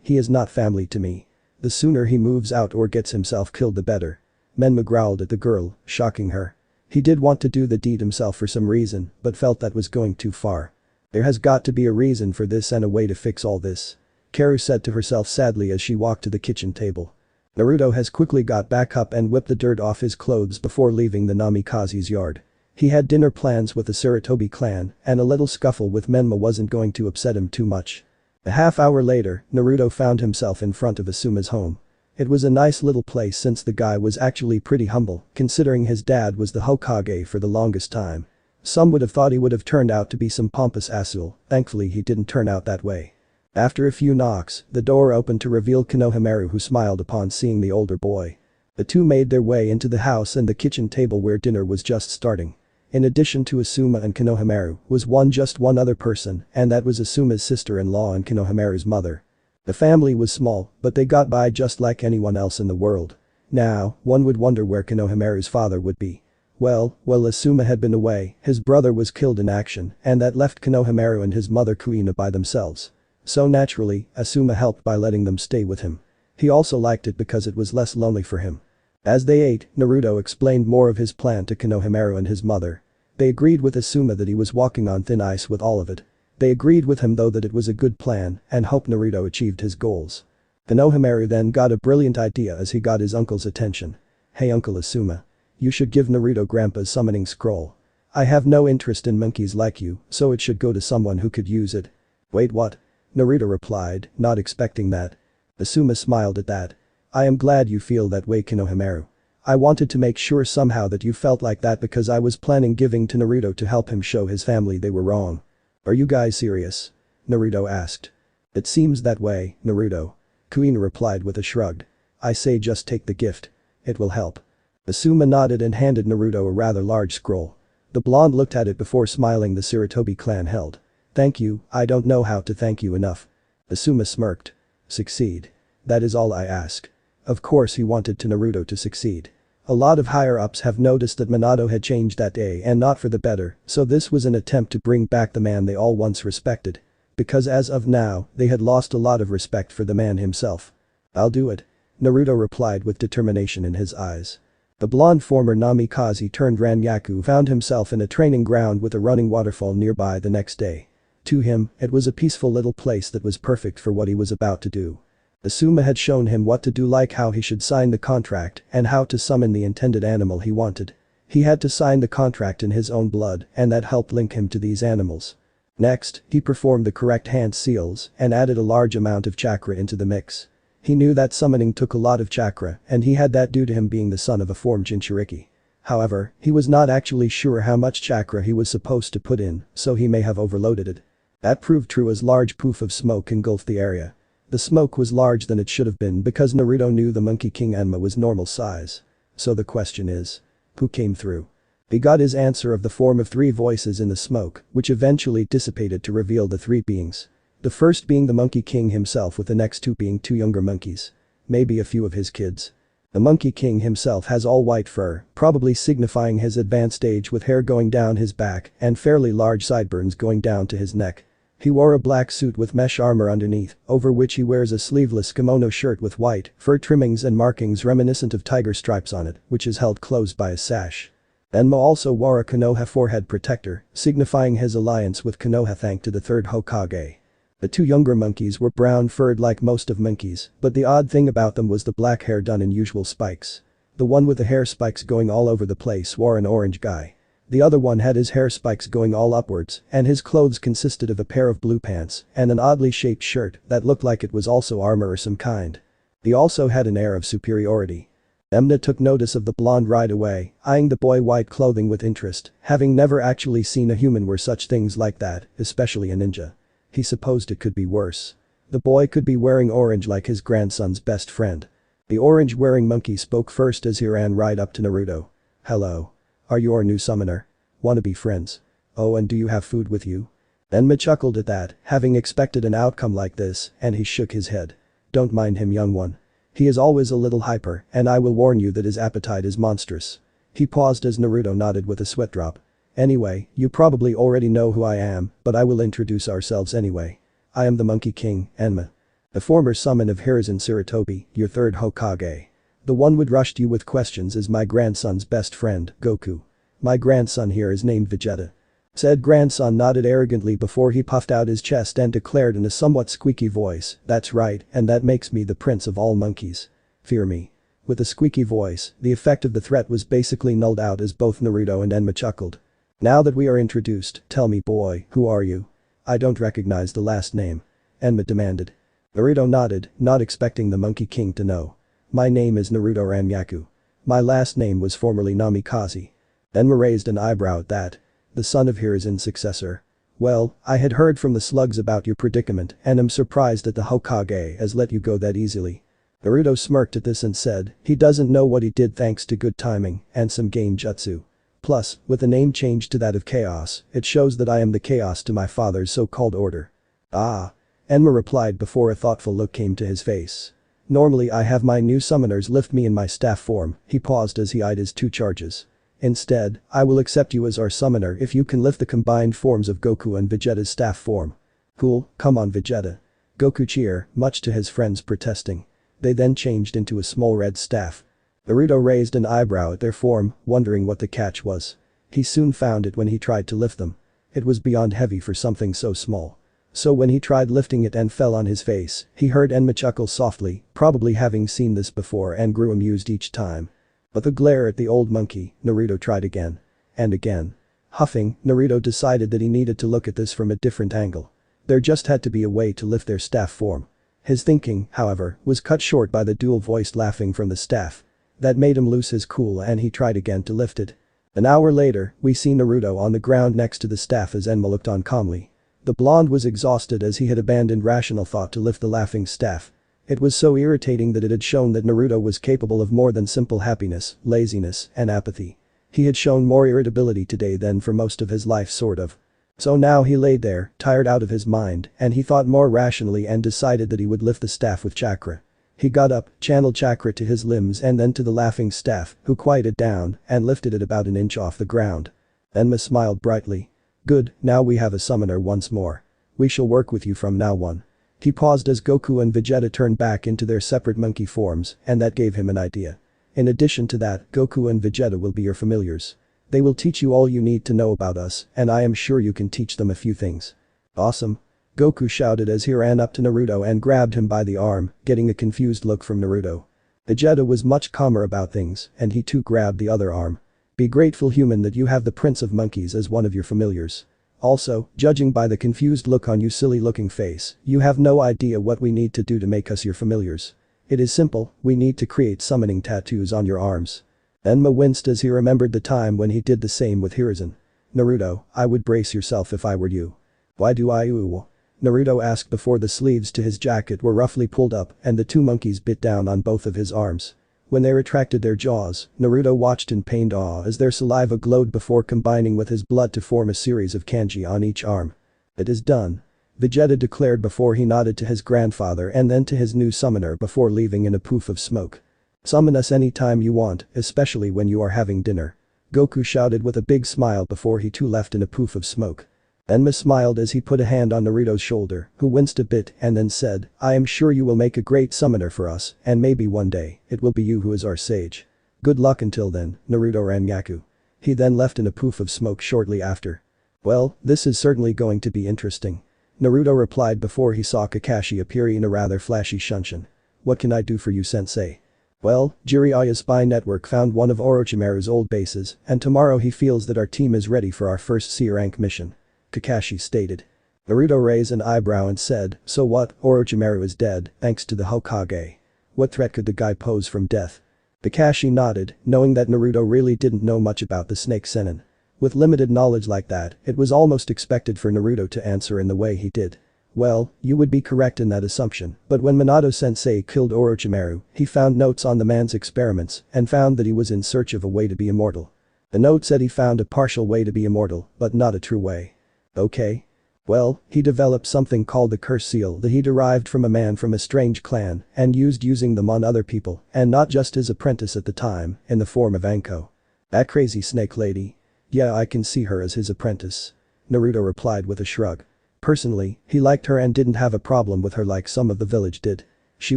He is not family to me. The sooner he moves out or gets himself killed the better. Menma growled at the girl, shocking her. He did want to do the deed himself for some reason, but felt that was going too far. There has got to be a reason for this and a way to fix all this. Karu said to herself sadly as she walked to the kitchen table. Naruto has quickly got back up and whipped the dirt off his clothes before leaving the Namikaze's yard. He had dinner plans with the Sarutobi clan, and a little scuffle with Menma wasn't going to upset him too much. A half hour later, Naruto found himself in front of Asuma's home. It was a nice little place since the guy was actually pretty humble, considering his dad was the Hokage for the longest time. Some would have thought he would have turned out to be some pompous asshole, thankfully he didn't turn out that way. After a few knocks, the door opened to reveal Konohamaru, who smiled upon seeing the older boy. The two made their way into the house and the kitchen table where dinner was just starting. In addition to Asuma and Konohamaru was just one other person, and that was Asuma's sister-in-law and Konohamaru's mother. The family was small, but they got by just like anyone else in the world. Now, one would wonder where Konohamaru's father would be. Well, Asuma had been away, his brother was killed in action, and that left Konohamaru and his mother Kuina by themselves. So naturally, Asuma helped by letting them stay with him. He also liked it because it was less lonely for him. As they ate, Naruto explained more of his plan to Konohamaru and his mother. They agreed with Asuma that he was walking on thin ice with all of it. They agreed with him though that it was a good plan and hoped Naruto achieved his goals. Konohamaru then got a brilliant idea as he got his uncle's attention. Hey Uncle Asuma. You should give Naruto Grandpa's summoning scroll. I have no interest in monkeys like you, so it should go to someone who could use it. Wait, what? Naruto replied, not expecting that. Asuma smiled at that. I am glad you feel that way, Konohamaru. I wanted to make sure somehow that you felt like that because I was planning giving to Naruto to help him show his family they were wrong. Are you guys serious? Naruto asked. It seems that way, Naruto. Kuina replied with a shrug. I say just take the gift. It will help. Asuma nodded and handed Naruto a rather large scroll. The blonde looked at it before smiling. The Sarutobi clan held. Thank you, I don't know how to thank you enough. Asuma smirked. Succeed. That is all I ask. Of course he wanted Naruto to succeed. A lot of higher-ups have noticed that Minato had changed that day and not for the better, so this was an attempt to bring back the man they all once respected. Because as of now, they had lost a lot of respect for the man himself. I'll do it. Naruto replied with determination in his eyes. The blonde former Namikaze turned Ranyaku found himself in a training ground with a running waterfall nearby the next day. To him, it was a peaceful little place that was perfect for what he was about to do. Asuma had shown him what to do, like how he should sign the contract and how to summon the intended animal he wanted. He had to sign the contract in his own blood and that helped link him to these animals. Next, he performed the correct hand seals and added a large amount of chakra into the mix. He knew that summoning took a lot of chakra and he had that due to him being the son of a former Jinchuriki. However, he was not actually sure how much chakra he was supposed to put in, so he may have overloaded it. That proved true as large poof of smoke engulfed the area. The smoke was larger than it should have been because Naruto knew the Monkey King Enma was normal size. So the question is, who came through? He got his answer of the form of 3 voices in the smoke, which eventually dissipated to reveal the 3 beings. The first being the Monkey King himself, with the next 2 being 2 younger monkeys. Maybe a few of his kids. The Monkey King himself has all white fur, probably signifying his advanced age, with hair going down his back and fairly large sideburns going down to his neck. He wore a black suit with mesh armor underneath, over which he wears a sleeveless kimono shirt with white fur trimmings and markings reminiscent of tiger stripes on it, which is held closed by a sash. Enma also wore a Konoha forehead protector, signifying his alliance with Konoha thanks to the 3rd Hokage. The 2 younger monkeys were brown-furred like most of monkeys, but the odd thing about them was the black hair done in usual spikes. The one with the hair spikes going all over the place wore an orange guy. The other one had his hair spikes going all upwards, and his clothes consisted of a pair of blue pants and an oddly shaped shirt that looked like it was also armor or some kind. He also had an air of superiority. Emna took notice of the blonde right away, eyeing the boy white clothing with interest, having never actually seen a human wear such things like that, especially a ninja. He supposed it could be worse. The boy could be wearing orange like his grandson's best friend. The orange-wearing monkey spoke first as he ran right up to Naruto. Hello. Are you our new summoner? Wanna be friends? Oh, and do you have food with you? Enma chuckled at that, having expected an outcome like this, and he shook his head. Don't mind him, young one. He is always a little hyper, and I will warn you that his appetite is monstrous. He paused as Naruto nodded with a sweat drop. Anyway, you probably already know who I am, but I will introduce ourselves anyway. I am the Monkey King, Enma. The former summon of Hiruzen Sarutobi, your 3rd Hokage. The one who rushed you with questions is my grandson's best friend, Goku. My grandson here is named Vegeta. Said grandson nodded arrogantly before he puffed out his chest and declared in a somewhat squeaky voice, that's right, and that makes me the prince of all monkeys. Fear me. With a squeaky voice, the effect of the threat was basically nulled out as both Naruto and Enma chuckled. Now that we are introduced, tell me boy, who are you? I don't recognize the last name. Enma demanded. Naruto nodded, not expecting the Monkey King to know. My name is Naruto Ranyaku. My last name was formerly Namikaze. Enma raised an eyebrow at that. The son of Hiruzen's successor. Well, I had heard from the slugs about your predicament and am surprised that the Hokage has let you go that easily. Naruto smirked at this and said he doesn't know what he did thanks to good timing and some game jutsu. Plus, with the name changed to that of Chaos, it shows that I am the chaos to my father's so-called order. Ah. Enma replied before a thoughtful look came to his face. Normally I have my new summoners lift me in my staff form, he paused as he eyed his 2 charges. Instead, I will accept you as our summoner if you can lift the combined forms of Goku and Vegeta's staff form. Cool, come on Vegeta. Goku cheered, much to his friends protesting. They then changed into a small red staff. Naruto raised an eyebrow at their form, wondering what the catch was. He soon found it when he tried to lift them. It was beyond heavy for something so small. So when he tried lifting it and fell on his face, he heard Enma chuckle softly, probably having seen this before, and grew amused each time. But the glare at the old monkey, Naruto tried again. And again. Huffing, Naruto decided that he needed to look at this from a different angle. There just had to be a way to lift their staff form. His thinking, however, was cut short by the dual-voiced laughing from the staff. That made him lose his cool and he tried again to lift it. An hour later, we see Naruto on the ground next to the staff as Enma looked on calmly. The blonde was exhausted as he had abandoned rational thought to lift the laughing staff. It was so irritating that it had shown that Naruto was capable of more than simple happiness, laziness, and apathy. He had shown more irritability today than for most of his life sort of. So now he lay there, tired out of his mind, and he thought more rationally and decided that he would lift the staff with chakra. He got up, channeled chakra to his limbs and then to the laughing staff, who quieted down and lifted it about an inch off the ground. Enma smiled brightly. Good, now we have a summoner once more. We shall work with you from now on. He paused as Goku and Vegeta turned back into their separate monkey forms, and that gave him an idea. In addition to that, Goku and Vegeta will be your familiars. They will teach you all you need to know about us, and I am sure you can teach them a few things. Awesome. Goku shouted as he ran up to Naruto and grabbed him by the arm, getting a confused look from Naruto. Vegeta was much calmer about things, and he too grabbed the other arm. Be grateful, human, that you have the Prince of Monkeys as one of your familiars. Also, judging by the confused look on your silly-looking face, you have no idea what we need to do to make us your familiars. It is simple, we need to create summoning tattoos on your arms. Enma winced as he remembered the time when he did the same with Hiruzen. Naruto, I would brace yourself if I were you. Why do I ooh? Naruto asked before the sleeves to his jacket were roughly pulled up and the two monkeys bit down on both of his arms. When they retracted their jaws, Naruto watched in pained awe as their saliva glowed before combining with his blood to form a series of kanji on each arm. It is done. Vegeta declared before he nodded to his grandfather and then to his new summoner before leaving in a poof of smoke. Summon us anytime you want, especially when you are having dinner. Goku shouted with a big smile before he too left in a poof of smoke. Enma smiled as he put a hand on Naruto's shoulder, who winced a bit and then said, I am sure you will make a great summoner for us, and maybe one day, it will be you who is our sage. Good luck until then, Naruto Rangaku. He then left in a poof of smoke shortly after. Well, this is certainly going to be interesting. Naruto replied before he saw Kakashi appear in a rather flashy Shunshin. What can I do for you, sensei? Well, Jiraiya's spy network found one of Orochimaru's old bases, and tomorrow he feels that our team is ready for our first C-rank mission. Kakashi stated. Naruto raised an eyebrow and said, so what, Orochimaru is dead, thanks to the Hokage. What threat could the guy pose from death? Kakashi nodded, knowing that Naruto really didn't know much about the Snake Sennin. With limited knowledge like that, it was almost expected for Naruto to answer in the way he did. Well, you would be correct in that assumption, but when Minato-sensei killed Orochimaru, he found notes on the man's experiments and found that he was in search of a way to be immortal. The note said he found a partial way to be immortal, but not a true way. Okay. Well, he developed something called the curse seal that he derived from a man from a strange clan and using them on other people, and not just his apprentice at the time, in the form of Anko. That crazy snake lady? Yeah, I can see her as his apprentice. Naruto replied with a shrug. Personally, he liked her and didn't have a problem with her like some of the village did. She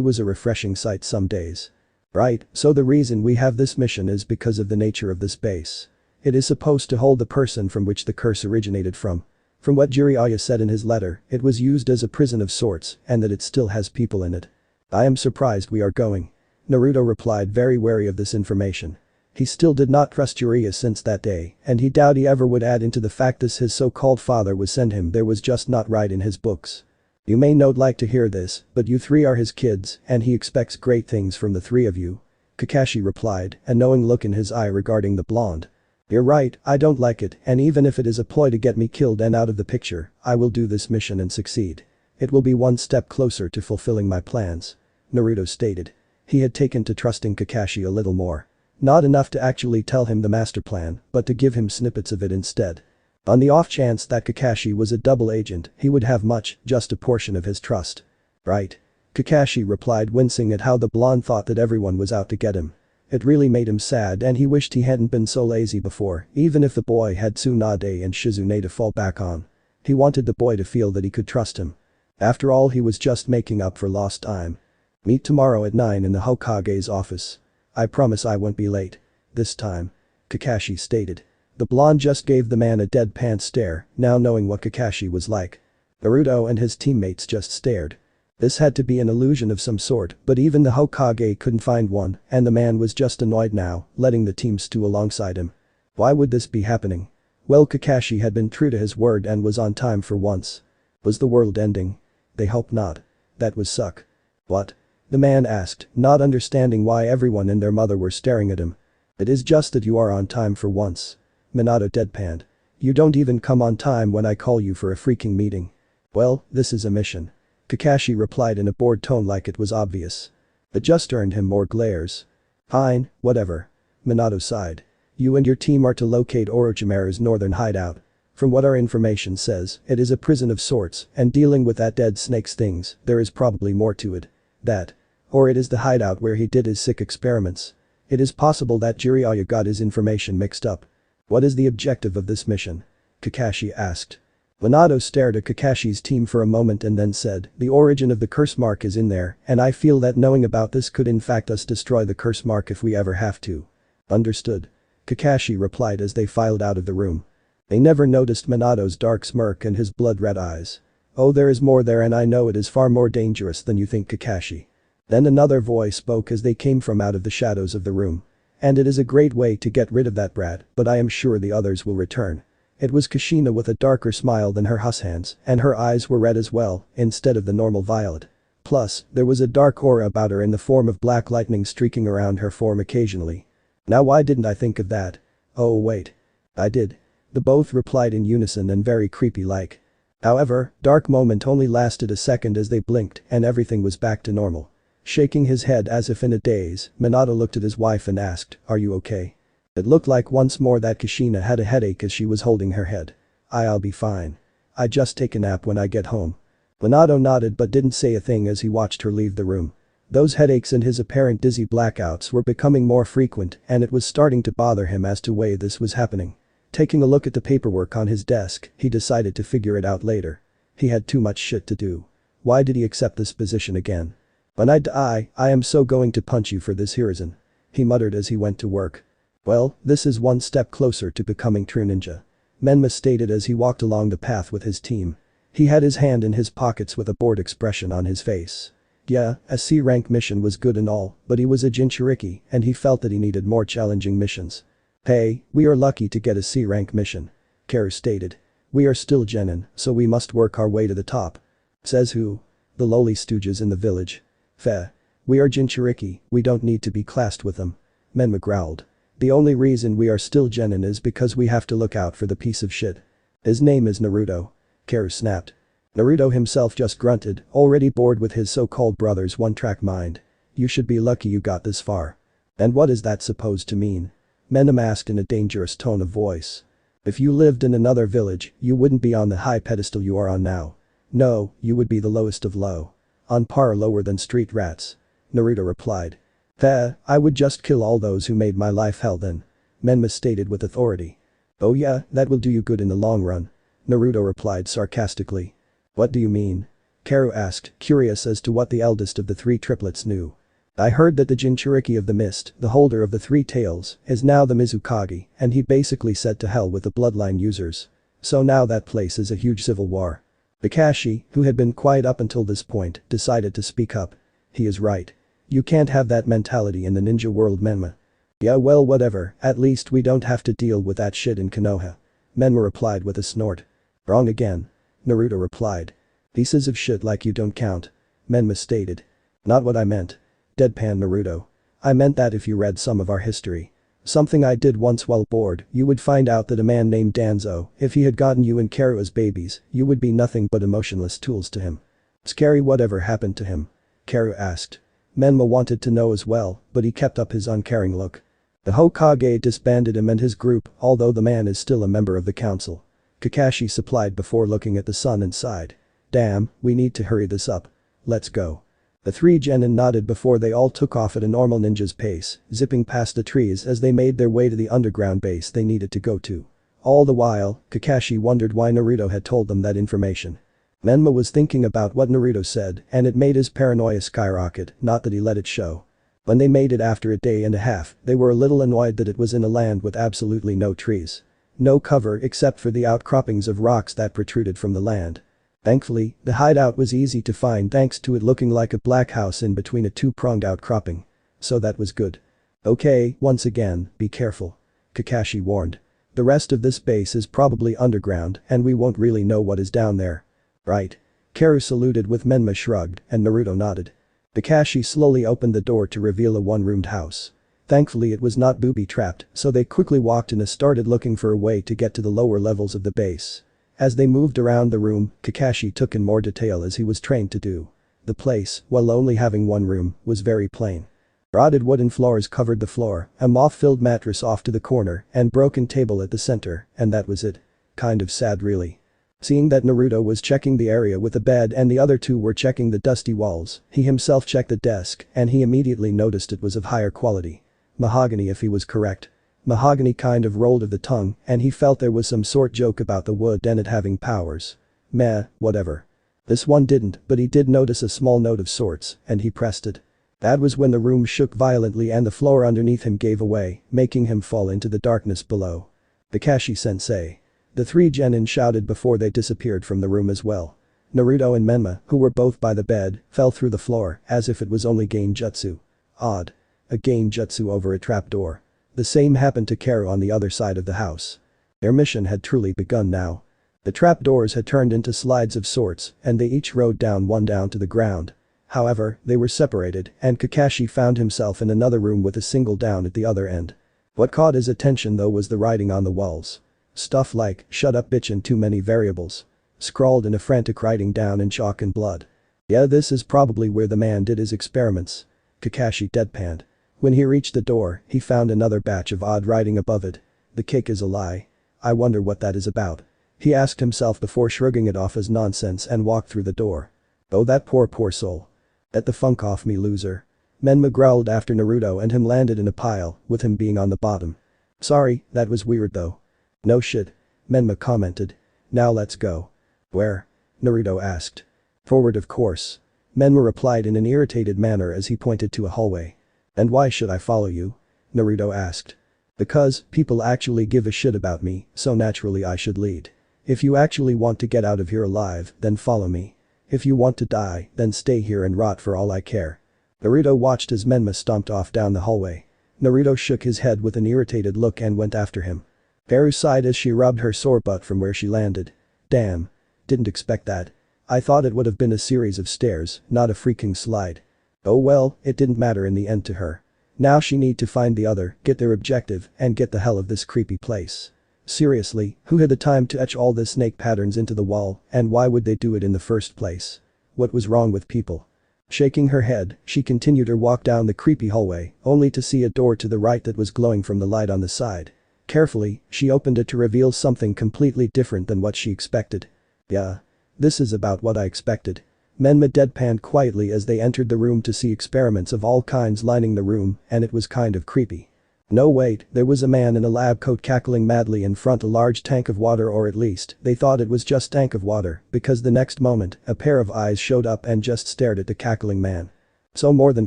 was a refreshing sight some days. Right, so the reason we have this mission is because of the nature of this base. It is supposed to hold the person from which the curse originated from. From what Jiraiya said in his letter, it was used as a prison of sorts and that it still has people in it. I am surprised we are going. Naruto replied, very wary of this information. He still did not trust Jiraiya since that day, and he doubted he ever would add into the fact this his so-called father would send him there was just not right in his books. You may not like to hear this, but you three are his kids and he expects great things from the three of you. Kakashi replied, a knowing look in his eye regarding the blonde. You're right, I don't like it, and even if it is a ploy to get me killed and out of the picture, I will do this mission and succeed. It will be one step closer to fulfilling my plans. Naruto stated. He had taken to trusting Kakashi a little more. Not enough to actually tell him the master plan, but to give him snippets of it instead. On the off chance that Kakashi was a double agent, he would have just a portion of his trust. Right. Kakashi replied, wincing at how the blonde thought that everyone was out to get him. It really made him sad and he wished he hadn't been so lazy before, even if the boy had Tsunade and Shizune to fall back on. He wanted the boy to feel that he could trust him. After all, he was just making up for lost time. Meet tomorrow at 9 in the Hokage's office. I promise I won't be late. This time. Kakashi stated. The blonde just gave the man a deadpan stare, now knowing what Kakashi was like. Naruto and his teammates just stared. This had to be an illusion of some sort, but even the Hokage couldn't find one, and the man was just annoyed now, letting the team stew alongside him. Why would this be happening? Well, Kakashi had been true to his word and was on time for once. Was the world ending? They hope not. That would suck. What? The man asked, not understanding why everyone and their mother were staring at him. It is just that you are on time for once. Minato deadpanned. You don't even come on time when I call you for a freaking meeting. Well, this is a mission. Kakashi replied in a bored tone like it was obvious. It just earned him more glares. Fine, whatever. Minato sighed. You and your team are to locate Orochimaru's northern hideout. From what our information says, it is a prison of sorts, and dealing with that dead snake's things, there is probably more to it. That. Or it is the hideout where he did his sick experiments. It is possible that Jiraiya got his information mixed up. What is the objective of this mission? Kakashi asked. Minato stared at Kakashi's team for a moment and then said, the origin of the curse mark is in there, and I feel that knowing about this could in fact us destroy the curse mark if we ever have to. Understood. Kakashi replied as they filed out of the room. They never noticed Minato's dark smirk and his blood-red eyes. Oh, there is more there, and I know it is far more dangerous than you think, Kakashi. Then another voice spoke as they came from out of the shadows of the room. And it is a great way to get rid of that brat, but I am sure the others will return. It was Kushina with a darker smile than her husbands, and her eyes were red as well, instead of the normal violet. Plus, there was a dark aura about her in the form of black lightning streaking around her form occasionally. Now why didn't I think of that? Oh wait. I did. The both replied in unison and very creepy-like. However, dark moment only lasted a second as they blinked and everything was back to normal. Shaking his head as if in a daze, Minato looked at his wife and asked, are you okay? It looked like once more that Kushina had a headache as she was holding her head. I'll be fine. I just take a nap when I get home. Minato nodded but didn't say a thing as he watched her leave the room. Those headaches and his apparent dizzy blackouts were becoming more frequent and it was starting to bother him as to why this was happening. Taking a look at the paperwork on his desk, he decided to figure it out later. He had too much shit to do. Why did he accept this position again? When I die, I am so going to punch you for this, Hiruzen. He muttered as he went to work. Well, this is one step closer to becoming true ninja. Menma stated as he walked along the path with his team. He had his hand in his pockets with a bored expression on his face. Yeah, a C-rank mission was good and all, but he was a Jinchuriki and he felt that he needed more challenging missions. Hey, we are lucky to get a C-rank mission. Karu stated. We are still genin, so we must work our way to the top. Says who? The lowly stooges in the village. Feh. We are Jinchuriki, we don't need to be classed with them. Menma growled. The only reason we are still genin is because we have to look out for the piece of shit. His name is Naruto. Karu snapped. Naruto himself just grunted, already bored with his so-called brother's one-track mind. You should be lucky you got this far. And what is that supposed to mean? Menma asked in a dangerous tone of voice. If you lived in another village, you wouldn't be on the high pedestal you are on now. No, you would be the lowest of low. On par lower than street rats. Naruto replied. I would just kill all those who made my life hell then. Menma stated with authority. Oh yeah, that will do you good in the long run. Naruto replied sarcastically. What do you mean? Karu asked, curious as to what the eldest of the three triplets knew. I heard that the Jinchuriki of the Mist, the holder of the three tails, is now the Mizukage, and he basically said to hell with the bloodline users. So now that place is a huge civil war. Kakashi, who had been quiet up until this point, decided to speak up. He is right. You can't have that mentality in the ninja world, Menma. Yeah, well, whatever, at least we don't have to deal with that shit in Konoha. Menma replied with a snort. Wrong again. Naruto replied. Pieces of shit like you don't count. Menma stated. Not what I meant. Deadpan Naruto. I meant that if you read some of our history. Something I did once while bored, you would find out that a man named Danzo, if he had gotten you and Karu as babies, you would be nothing but emotionless tools to him. Scary, whatever happened to him? Karu asked. Menma wanted to know as well, but he kept up his uncaring look. The Hokage disbanded him and his group, although the man is still a member of the council. Kakashi supplied before looking at the sun and sighed. Damn, we need to hurry this up. Let's go. The three genin nodded before they all took off at a normal ninja's pace, zipping past the trees as they made their way to the underground base they needed to go to. All the while, Kakashi wondered why Naruto had told them that information. Menma was thinking about what Naruto said and it made his paranoia skyrocket, not that he let it show. When they made it after a day and a half, they were a little annoyed that it was in a land with absolutely no trees. No cover except for the outcroppings of rocks that protruded from the land. Thankfully, the hideout was easy to find thanks to it looking like a black house in between a two-pronged outcropping. So that was good. Okay, once again, be careful. Kakashi warned. The rest of this base is probably underground and we won't really know what is down there. Right. Karu saluted with Menma shrugged and Naruto nodded. Kakashi slowly opened the door to reveal a one-roomed house. Thankfully it was not booby-trapped, so they quickly walked in and started looking for a way to get to the lower levels of the base. As they moved around the room, Kakashi took in more detail as he was trained to do. The place, while only having one room, was very plain. Rotted wooden floors covered the floor, a moth-filled mattress off to the corner, and broken table at the center, and that was it. Kind of sad really. Seeing that Naruto was checking the area with the bed and the other two were checking the dusty walls, he himself checked the desk and he immediately noticed it was of higher quality. Mahogany if he was correct. Mahogany kind of rolled of the tongue and he felt there was some sort joke about the wood and it having powers. Meh, whatever. This one didn't, but he did notice a small note of sorts and he pressed it. That was when the room shook violently and the floor underneath him gave away, making him fall into the darkness below. Kakashi-sensei. The three genin shouted before they disappeared from the room as well. Naruto and Menma, who were both by the bed, fell through the floor as if it was only Genjutsu. Odd. A Genjutsu over a trapdoor. The same happened to Karu on the other side of the house. Their mission had truly begun now. The trapdoors had turned into slides of sorts and they each rode down one down to the ground. However, they were separated and Kakashi found himself in another room with a single down at the other end. What caught his attention though was the writing on the walls. Stuff like, "Shut up bitch and too many variables." Scrawled in a frantic writing down in chalk and blood. Yeah, this is probably where the man did his experiments. Kakashi deadpanned. When he reached the door, he found another batch of odd writing above it. The cake is a lie. I wonder what that is about. He asked himself before shrugging it off as nonsense and walked through the door. Oh that poor soul. Get the funk off me loser. Menma growled after Naruto and him landed in a pile, with him being on the bottom. Sorry, that was weird though. No shit. Menma commented. Now let's go. Where? Naruto asked. Forward of course. Menma replied in an irritated manner as he pointed to a hallway. And why should I follow you? Naruto asked. Because, people actually give a shit about me, so naturally I should lead. If you actually want to get out of here alive, then follow me. If you want to die, then stay here and rot for all I care. Naruto watched as Menma stomped off down the hallway. Naruto shook his head with an irritated look and went after him. Karu sighed as she rubbed her sore butt from where she landed. Damn. Didn't expect that. I thought it would have been a series of stairs, not a freaking slide. Oh well, it didn't matter in the end to her. Now she need to find the other, get their objective, and get the hell of this creepy place. Seriously, who had the time to etch all the snake patterns into the wall, and why would they do it in the first place? What was wrong with people? Shaking her head, she continued her walk down the creepy hallway, only to see a door to the right that was glowing from the light on the side. Carefully, she opened it to reveal something completely different than what she expected. Yeah. This is about what I expected. Menma deadpanned quietly as they entered the room to see experiments of all kinds lining the room, and it was kind of creepy. No wait, there was a man in a lab coat cackling madly in front a large tank of water, or at least, they thought it was just tank of water, because the next moment, a pair of eyes showed up and just stared at the cackling man. So more than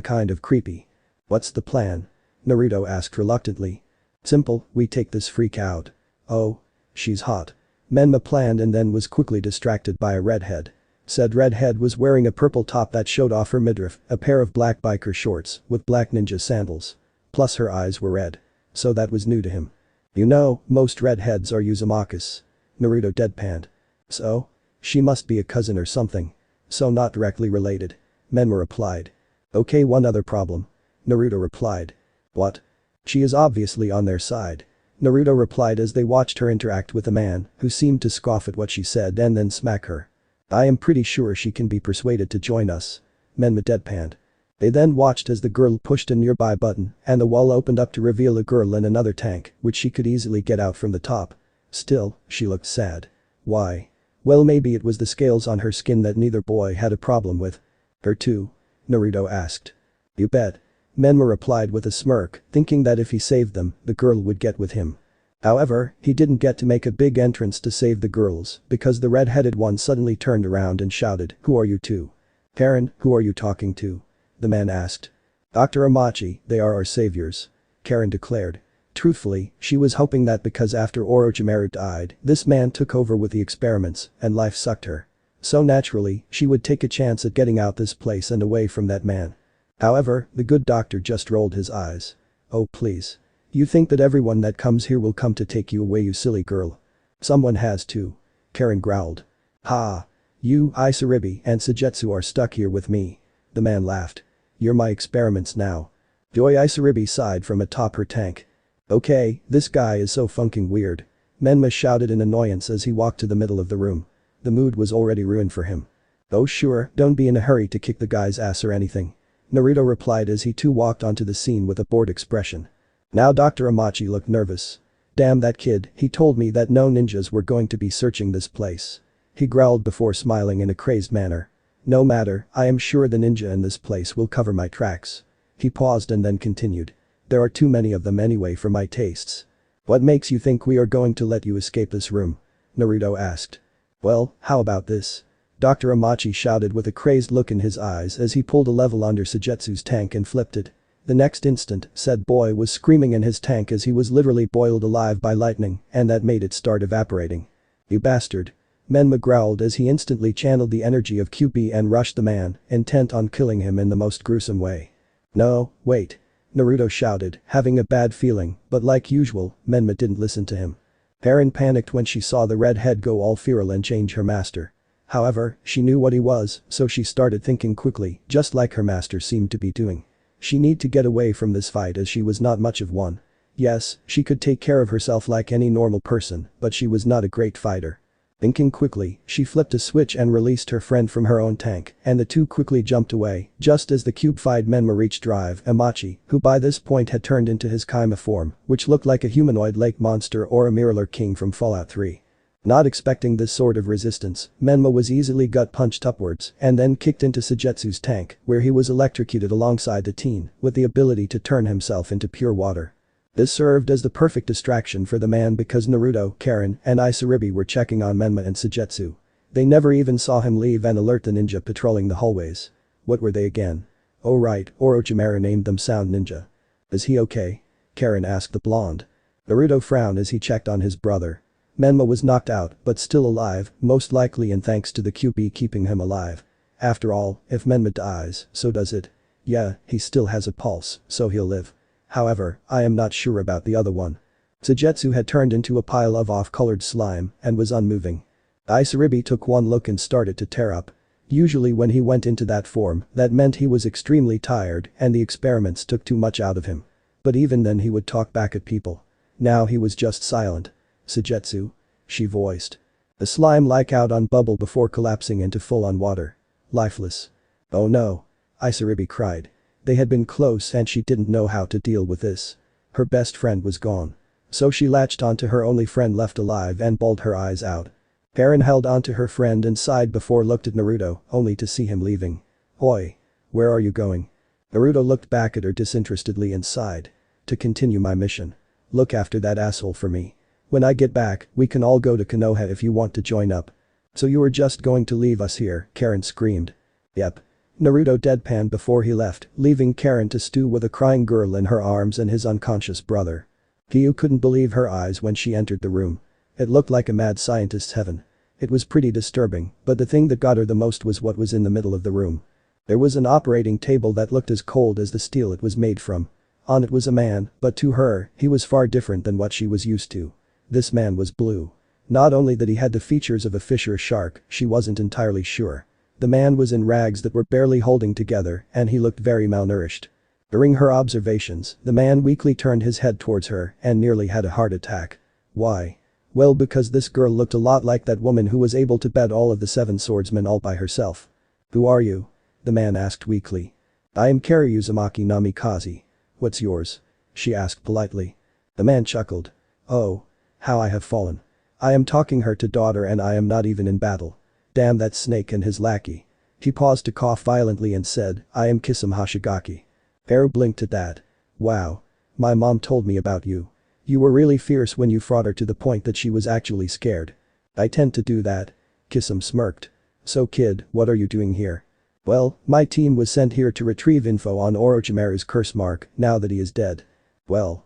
kind of creepy. What's the plan? Naruto asked reluctantly. Simple, we take this freak out. Oh. She's hot. Menma planned and then was quickly distracted by a redhead. Said redhead was wearing a purple top that showed off her midriff, a pair of black biker shorts with black ninja sandals. Plus her eyes were red. So that was new to him. You know, most redheads are Uzumakas. Naruto deadpanned. So? She must be a cousin or something. So not directly related. Menma replied. Okay, one other problem. Naruto replied. What? She is obviously on their side. Naruto replied as they watched her interact with a man who seemed to scoff at what she said and then smack her. I am pretty sure she can be persuaded to join us. Menma deadpanned. They then watched as the girl pushed a nearby button and the wall opened up to reveal a girl in another tank which she could easily get out from the top. Still, she looked sad. Why? Well, maybe it was the scales on her skin that neither boy had a problem with. Her too? Naruto asked. You bet. Menma replied with a smirk, thinking that if he saved them, the girl would get with him. However, he didn't get to make a big entrance to save the girls because the red-headed one suddenly turned around and shouted, "Who are you two?" Karen, who are you talking to? The man asked. Dr. Amachi, they are our saviors. Karen declared. Truthfully, she was hoping that because after Orochimaru died, this man took over with the experiments and life sucked her. So naturally, she would take a chance at getting out this place and away from that man. However, the good doctor just rolled his eyes. Oh please. You think that everyone that comes here will come to take you away, you silly girl. Someone has to. Karen growled. Ha. You, Isaribi, and Sujetsu are stuck here with me. The man laughed. You're my experiments now. Joy Isaribi sighed from atop her tank. Okay, this guy is so funking weird. Menma shouted in annoyance as he walked to the middle of the room. The mood was already ruined for him. Oh sure, don't be in a hurry to kick the guy's ass or anything. Naruto replied as he too walked onto the scene with a bored expression. Now Dr. Amachi looked nervous. Damn that kid, he told me that no ninjas were going to be searching this place. He growled before smiling in a crazed manner. No matter, I am sure the ninja in this place will cover my tracks. He paused and then continued. There are too many of them anyway for my tastes. What makes you think we are going to let you escape this room? Naruto asked. Well, how about this? Dr. Amachi shouted with a crazed look in his eyes as he pulled a level under Sujetsu's tank and flipped it. The next instant, said boy was screaming in his tank as he was literally boiled alive by lightning, and that made it start evaporating. You bastard. Menma growled as he instantly channeled the energy of QP and rushed the man, intent on killing him in the most gruesome way. No, wait. Naruto shouted, having a bad feeling, but like usual, Menma didn't listen to him. Harem panicked when she saw the redhead go all feral and change her master. However, she knew what he was, so she started thinking quickly, just like her master seemed to be doing. She need to get away from this fight as she was not much of one. Yes, she could take care of herself like any normal person, but she was not a great fighter. Thinking quickly, she flipped a switch and released her friend from her own tank, and the two quickly jumped away, just as the cube-fied Menma reached Drive Amachi, who by this point had turned into his Kaima form, which looked like a humanoid lake monster or a Mirror King from Fallout 3. Not expecting this sort of resistance, Menma was easily gut-punched upwards and then kicked into Sujetsu's tank, where he was electrocuted alongside the teen, with the ability to turn himself into pure water. This served as the perfect distraction for the man because Naruto, Karen, and Isaribi were checking on Menma and Sujetsu. They never even saw him leave and alert the ninja patrolling the hallways. What were they again? Oh right, Orochimaru named them Sound Ninja. Is he okay? Karen asked the blonde. Naruto frowned as he checked on his brother. Menma was knocked out, but still alive, most likely and thanks to the QP keeping him alive. After all, if Menma dies, so does it. Yeah, he still has a pulse, so he'll live. However, I am not sure about the other one. Sujetsu had turned into a pile of off-colored slime and was unmoving. Isaribi took one look and started to tear up. Usually when he went into that form, that meant he was extremely tired and the experiments took too much out of him. But even then he would talk back at people. Now he was just silent. Sujetsu? She voiced. The slime like out on bubble before collapsing into full-on water. Lifeless. Oh no. Isaribi cried. They had been close and she didn't know how to deal with this. Her best friend was gone. So she latched onto her only friend left alive and bawled her eyes out. Karen held onto her friend and sighed before looked at Naruto, only to see him leaving. Oi. Where are you going? Naruto looked back at her disinterestedly and sighed. To continue my mission. Look after that asshole for me. When I get back, we can all go to Konoha if you want to join up. So you were just going to leave us here, Karen screamed. Yep. Naruto deadpanned before he left, leaving Karen to stew with a crying girl in her arms and his unconscious brother. Kyu couldn't believe her eyes when she entered the room. It looked like a mad scientist's heaven. It was pretty disturbing, but the thing that got her the most was what was in the middle of the room. There was an operating table that looked as cold as the steel it was made from. On it was a man, but to her, he was far different than what she was used to. This man was blue. Not only that he had the features of a fish or a shark, she wasn't entirely sure. The man was in rags that were barely holding together and he looked very malnourished. During her observations, the man weakly turned his head towards her and nearly had a heart attack. Why? Well because this girl looked a lot like that woman who was able to beat all of the 7 swordsmen all by herself. Who are you? The man asked weakly. I am Kari Uzumaki Namikaze. What's yours? She asked politely. The man chuckled. Oh. How I have fallen. I am talking her to daughter and I am not even in battle. Damn that snake and his lackey. He paused to cough violently and said, I am Kisame Hashigaki. Haru blinked at that. Wow. My mom told me about you. You were really fierce when you fought her to the point that she was actually scared. I tend to do that. Kisame smirked. So kid, what are you doing here? Well, my team was sent here to retrieve info on Orochimaru's curse mark now that he is dead. Well.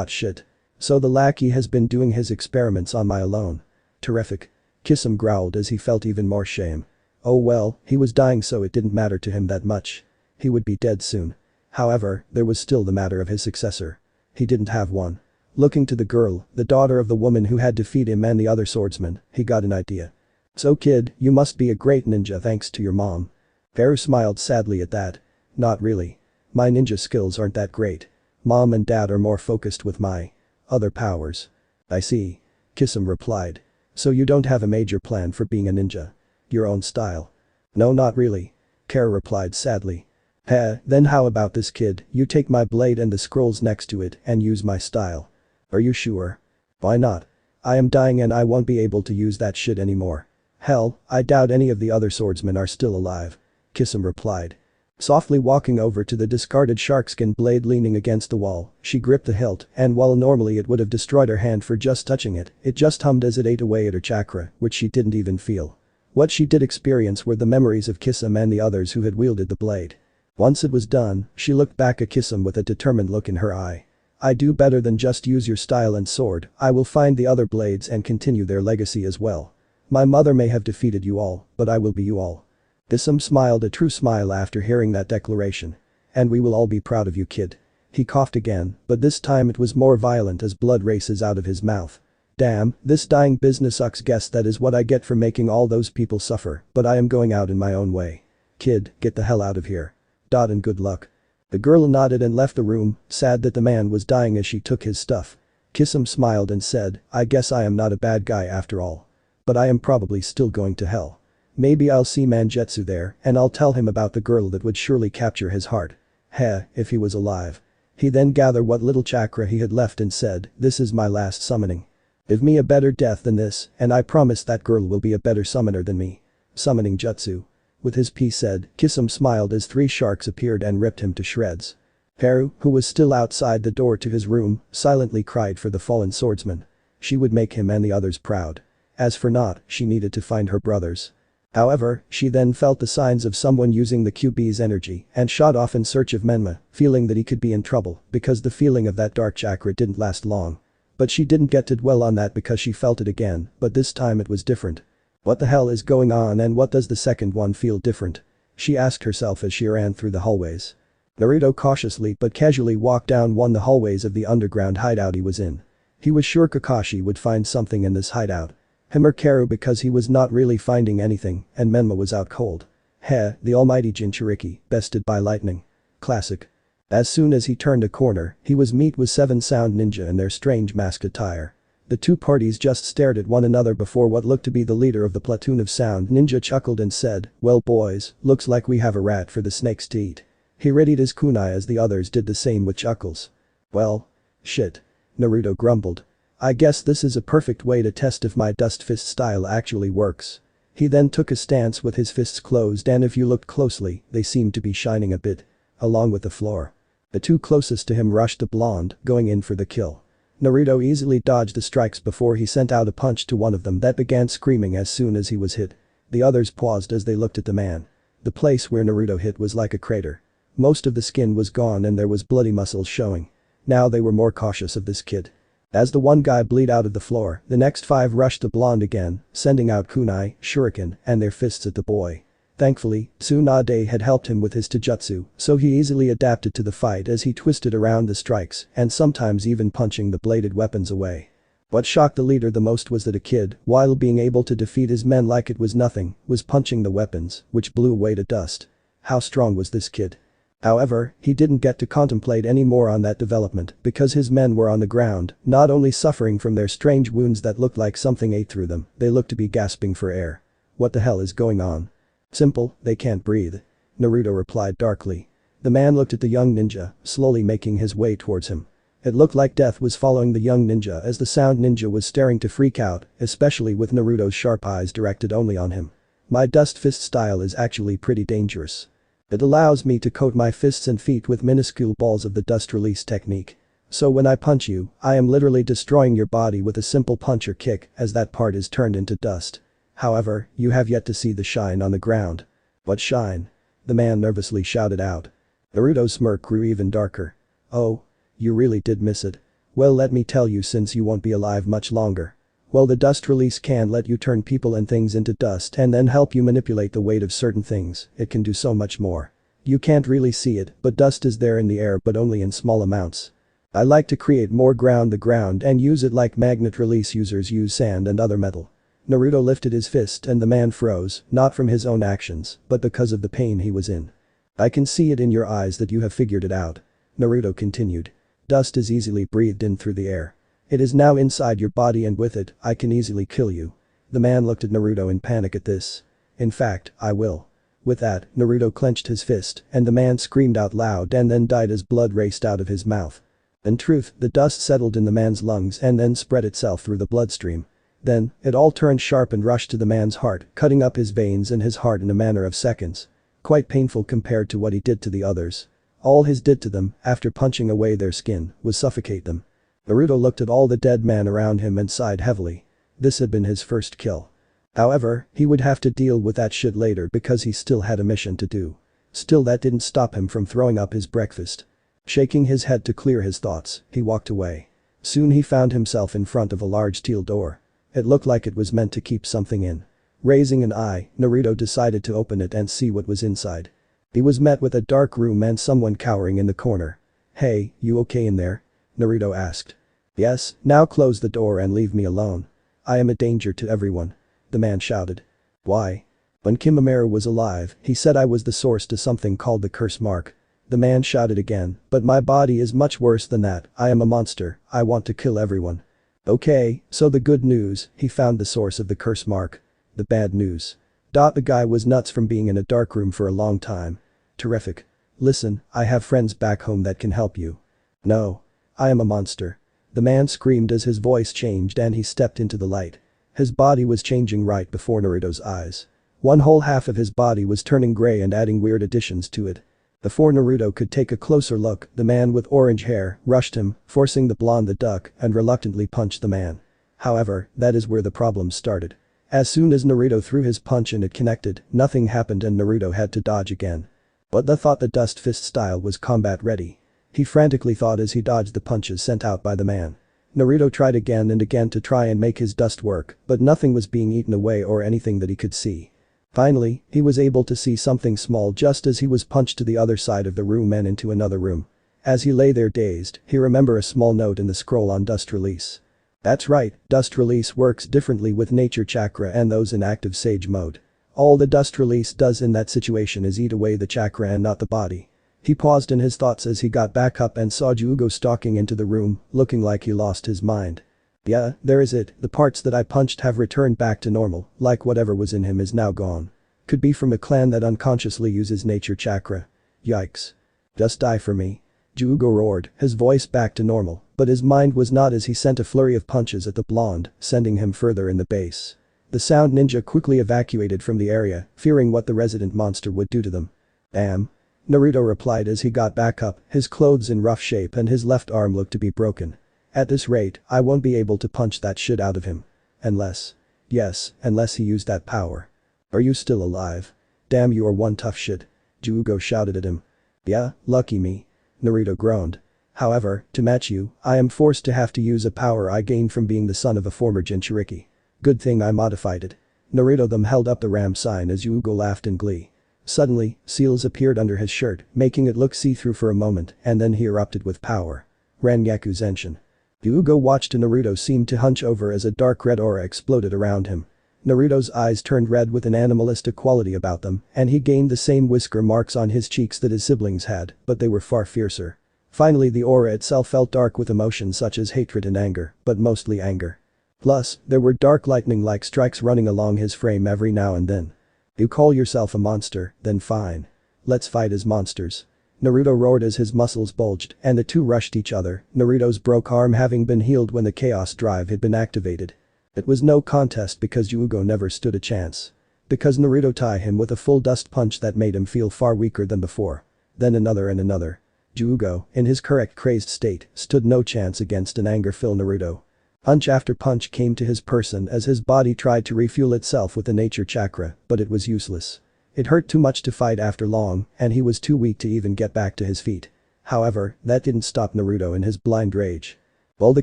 Shit. So the lackey has been doing his experiments on my alone. Terrific. Kisame growled as he felt even more shame. Oh well, he was dying so it didn't matter to him that much. He would be dead soon. However, there was still the matter of his successor. He didn't have one. Looking to the girl, the daughter of the woman who had defeated him and the other swordsman, he got an idea. So kid, you must be a great ninja thanks to your mom. Haru smiled sadly at that. Not really. My ninja skills aren't that great. Mom and dad are more focused with my other powers. I see. Kisum replied. So you don't have a major plan for being a ninja? Your own style? No, not really. Kara replied sadly. Heh, then how about this kid, you take my blade and the scrolls next to it and use my style. Are you sure? Why not? I am dying and I won't be able to use that shit anymore. Hell, I doubt any of the other swordsmen are still alive. Kisum replied. Softly walking over to the discarded sharkskin blade leaning against the wall, she gripped the hilt and while normally it would have destroyed her hand for just touching it, it just hummed as it ate away at her chakra, which she didn't even feel. What she did experience were the memories of Kisum and the others who had wielded the blade. Once it was done, she looked back at Kisum with a determined look in her eye. I do better than just use your style and sword, I will find the other blades and continue their legacy as well. My mother may have defeated you all, but I will be you all. Kisum smiled a true smile after hearing that declaration. And we will all be proud of you kid. He coughed again, but this time it was more violent as blood races out of his mouth. Damn, this dying business sucks, guess that is what I get for making all those people suffer, but I am going out in my own way. Kid, get the hell out of here. And good luck. The girl nodded and left the room, sad that the man was dying as she took his stuff. Kisum smiled and said, I guess I am not a bad guy after all. But I am probably still going to hell. Maybe I'll see Mangetsu there and I'll tell him about the girl that would surely capture his heart. Heh, if he was alive. He then gathered what little chakra he had left and said, this is my last summoning. Give me a better death than this and I promise that girl will be a better summoner than me. Summoning jutsu. With his piece said, Kisum smiled as 3 sharks appeared and ripped him to shreds. Haru, who was still outside the door to his room, silently cried for the fallen swordsman. She would make him and the others proud. As for Not, she needed to find her brothers. However, she then felt the signs of someone using the QB's energy and shot off in search of Menma, feeling that he could be in trouble because the feeling of that dark chakra didn't last long. But she didn't get to dwell on that because she felt it again, but this time it was different. What the hell is going on and what does the second one feel different? She asked herself as she ran through the hallways. Naruto cautiously but casually walked down one of the hallways of the underground hideout he was in. He was sure Kakashi would find something in this hideout. Him or Karu because he was not really finding anything and Menma was out cold. Heh, the almighty Jinchuriki, bested by lightning. Classic. As soon as he turned a corner, he was met with 7 sound ninja in their strange masked attire. The two parties just stared at one another before what looked to be the leader of the platoon of sound ninja chuckled and said, well boys, looks like we have a rat for the snakes to eat. He readied his kunai as the others did the same with chuckles. Well. Shit. Naruto grumbled. I guess this is a perfect way to test if my dust fist style actually works. He then took a stance with his fists closed and if you looked closely, they seemed to be shining a bit. Along with the floor. The two closest to him rushed the blonde, going in for the kill. Naruto easily dodged the strikes before he sent out a punch to one of them that began screaming as soon as he was hit. The others paused as they looked at the man. The place where Naruto hit was like a crater. Most of the skin was gone and there was bloody muscles showing. Now they were more cautious of this kid. As the one guy bleed out of the floor, the next 5 rushed the blonde again, sending out kunai, shuriken, and their fists at the boy. Thankfully, Tsunade had helped him with his taijutsu, so he easily adapted to the fight as he twisted around the strikes and sometimes even punching the bladed weapons away. What shocked the leader the most was that a kid, while being able to defeat his men like it was nothing, was punching the weapons, which blew away to dust. How strong was this kid? However, he didn't get to contemplate any more on that development because his men were on the ground, not only suffering from their strange wounds that looked like something ate through them, they looked to be gasping for air. What the hell is going on? Simple, they can't breathe. Naruto replied darkly. The man looked at the young ninja, slowly making his way towards him. It looked like death was following the young ninja as the sound ninja was staring to freak out, especially with Naruto's sharp eyes directed only on him. My dust fist style is actually pretty dangerous. It allows me to coat my fists and feet with minuscule balls of the dust release technique. So when I punch you, I am literally destroying your body with a simple punch or kick as that part is turned into dust. However, you have yet to see the shine on the ground. What shine? The man nervously shouted out. Naruto's smirk grew even darker. Oh. You really did miss it. Well, let me tell you, since you won't be alive much longer. Well, the dust release can let you turn people and things into dust and then help you manipulate the weight of certain things. It can do so much more. You can't really see it, but dust is there in the air but only in small amounts. I like to create more ground the ground and use it like magnet release users use sand and other metal. Naruto lifted his fist and the man froze, not from his own actions, but because of the pain he was in. I can see it in your eyes that you have figured it out. Naruto continued. Dust is easily breathed in through the air. It is now inside your body and with it, I can easily kill you. The man looked at Naruto in panic at this. In fact, I will. With that, Naruto clenched his fist and the man screamed out loud and then died as blood raced out of his mouth. In truth, the dust settled in the man's lungs and then spread itself through the bloodstream. Then, it all turned sharp and rushed to the man's heart, cutting up his veins and his heart in a matter of seconds. Quite painful compared to what he did to the others. All he did to them, after punching away their skin, was suffocate them. Naruto looked at all the dead men around him and sighed heavily. This had been his first kill. However, he would have to deal with that shit later because he still had a mission to do. Still, that didn't stop him from throwing up his breakfast. Shaking his head to clear his thoughts, he walked away. Soon he found himself in front of a large steel door. It looked like it was meant to keep something in. Raising an eye, Naruto decided to open it and see what was inside. He was met with a dark room and someone cowering in the corner. Hey, you okay in there? Naruto asked. Yes, now close the door and leave me alone. I am a danger to everyone. The man shouted. Why? When Kimimaro was alive, he said I was the source to something called the curse mark. The man shouted again, but my body is much worse than that, I am a monster, I want to kill everyone. Okay, so the good news, he found the source of the curse mark. The bad news. The guy was nuts from being in a dark room for a long time. Terrific. Listen, I have friends back home that can help you. No. I am a monster. The man screamed as his voice changed and he stepped into the light. His body was changing right before Naruto's eyes. One whole half of his body was turning gray and adding weird additions to it. Before Naruto could take a closer look, the man with orange hair rushed him, forcing the blonde to duck and reluctantly punched the man. However, that is where the problem started. As soon as Naruto threw his punch and it connected, nothing happened and Naruto had to dodge again. But the thought the dust fist style was combat ready. He frantically thought as he dodged the punches sent out by the man. Naruto tried again and again to try and make his dust work, but nothing was being eaten away or anything that he could see. Finally, he was able to see something small just as he was punched to the other side of the room and into another room. As he lay there dazed, he remembered a small note in the scroll on dust release. That's right, dust release works differently with nature chakra and those in active sage mode. All the dust release does in that situation is eat away the chakra and not the body. He paused in his thoughts as he got back up and saw Jugo stalking into the room, looking like he lost his mind. Yeah, there is it, the parts that I punched have returned back to normal, like whatever was in him is now gone. Could be from a clan that unconsciously uses nature chakra. Yikes. Just die for me. Jugo roared, his voice back to normal, but his mind was not as he sent a flurry of punches at the blonde, sending him further in the base. The sound ninja quickly evacuated from the area, fearing what the resident monster would do to them. Damn. Naruto replied as he got back up, his clothes in rough shape and his left arm looked to be broken. At this rate, I won't be able to punch that shit out of him. Unless. Yes, unless he used that power. Are you still alive? Damn, you are one tough shit. Jugo shouted at him. Yeah, lucky me. Naruto groaned. However, to match you, I am forced to have to use a power I gained from being the son of a former Jinchuriki. Good thing I modified it. Naruto them held up the ram sign as Jugo laughed in glee. Suddenly, seals appeared under his shirt, making it look see-through for a moment, and then he erupted with power. Ranyaku Zenshin. Jugo watched Naruto seem to hunch over as a dark red aura exploded around him. Naruto's eyes turned red with an animalistic quality about them, and he gained the same whisker marks on his cheeks that his siblings had, but they were far fiercer. Finally, the aura itself felt dark with emotions such as hatred and anger, but mostly anger. Plus, there were dark lightning-like strikes running along his frame every now and then. You call yourself a monster, then fine. Let's fight as monsters. Naruto roared as his muscles bulged and the two rushed each other, Naruto's broke arm having been healed when the chaos drive had been activated. It was no contest because Jugo never stood a chance. Because Naruto tied him with a full dust punch that made him feel far weaker than before. Then another and another. Jugo, in his correct crazed state, stood no chance against an anger-filled Naruto. Punch after punch came to his person as his body tried to refuel itself with the nature chakra, but it was useless. It hurt too much to fight after long, and he was too weak to even get back to his feet. However, that didn't stop Naruto in his blind rage. While the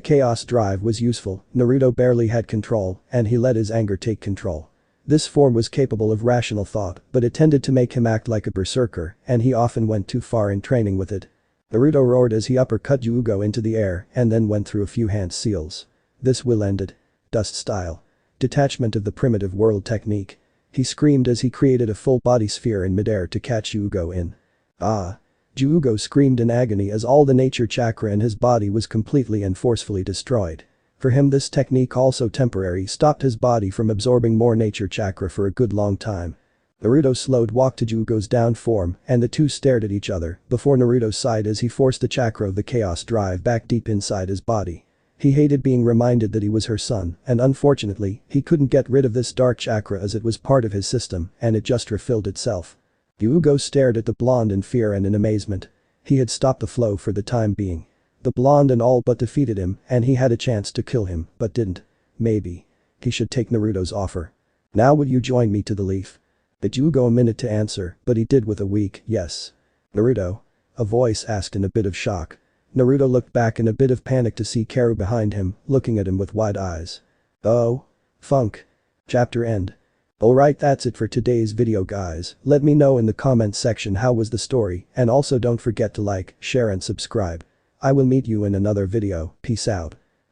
chaos drive was useful, Naruto barely had control, and he let his anger take control. This form was capable of rational thought, but it tended to make him act like a berserker, and he often went too far in training with it. Naruto roared as he uppercut Jugo into the air and then went through a few hand seals. This will end it. Dust style. Detachment of the primitive world technique. He screamed as he created a full-body sphere in midair to catch Yugo in. Ah. Yugo screamed in agony as all the nature chakra in his body was completely and forcefully destroyed. For him this technique also temporarily stopped his body from absorbing more nature chakra for a good long time. Naruto slowed walked to Yugo's down form and the two stared at each other before Naruto sighed as he forced the chakra of the chaos drive back deep inside his body. He hated being reminded that he was her son and unfortunately he couldn't get rid of this dark chakra as it was part of his system and it just refilled itself. Yugo stared at the blonde in fear and in amazement. He had stopped the flow for the time being. The blonde and all but defeated him and he had a chance to kill him but didn't. Maybe. He should take Naruto's offer. Now would you join me to the leaf? It Yugo a minute to answer but he did with a weak yes. Naruto? A voice asked in a bit of shock. Naruto looked back in a bit of panic to see Karu behind him, looking at him with wide eyes. Oh. Funk. Chapter end. Alright, that's it for today's video guys. Let me know in the comments section how was the story and also don't forget to like, share and subscribe. I will meet you in another video, peace out.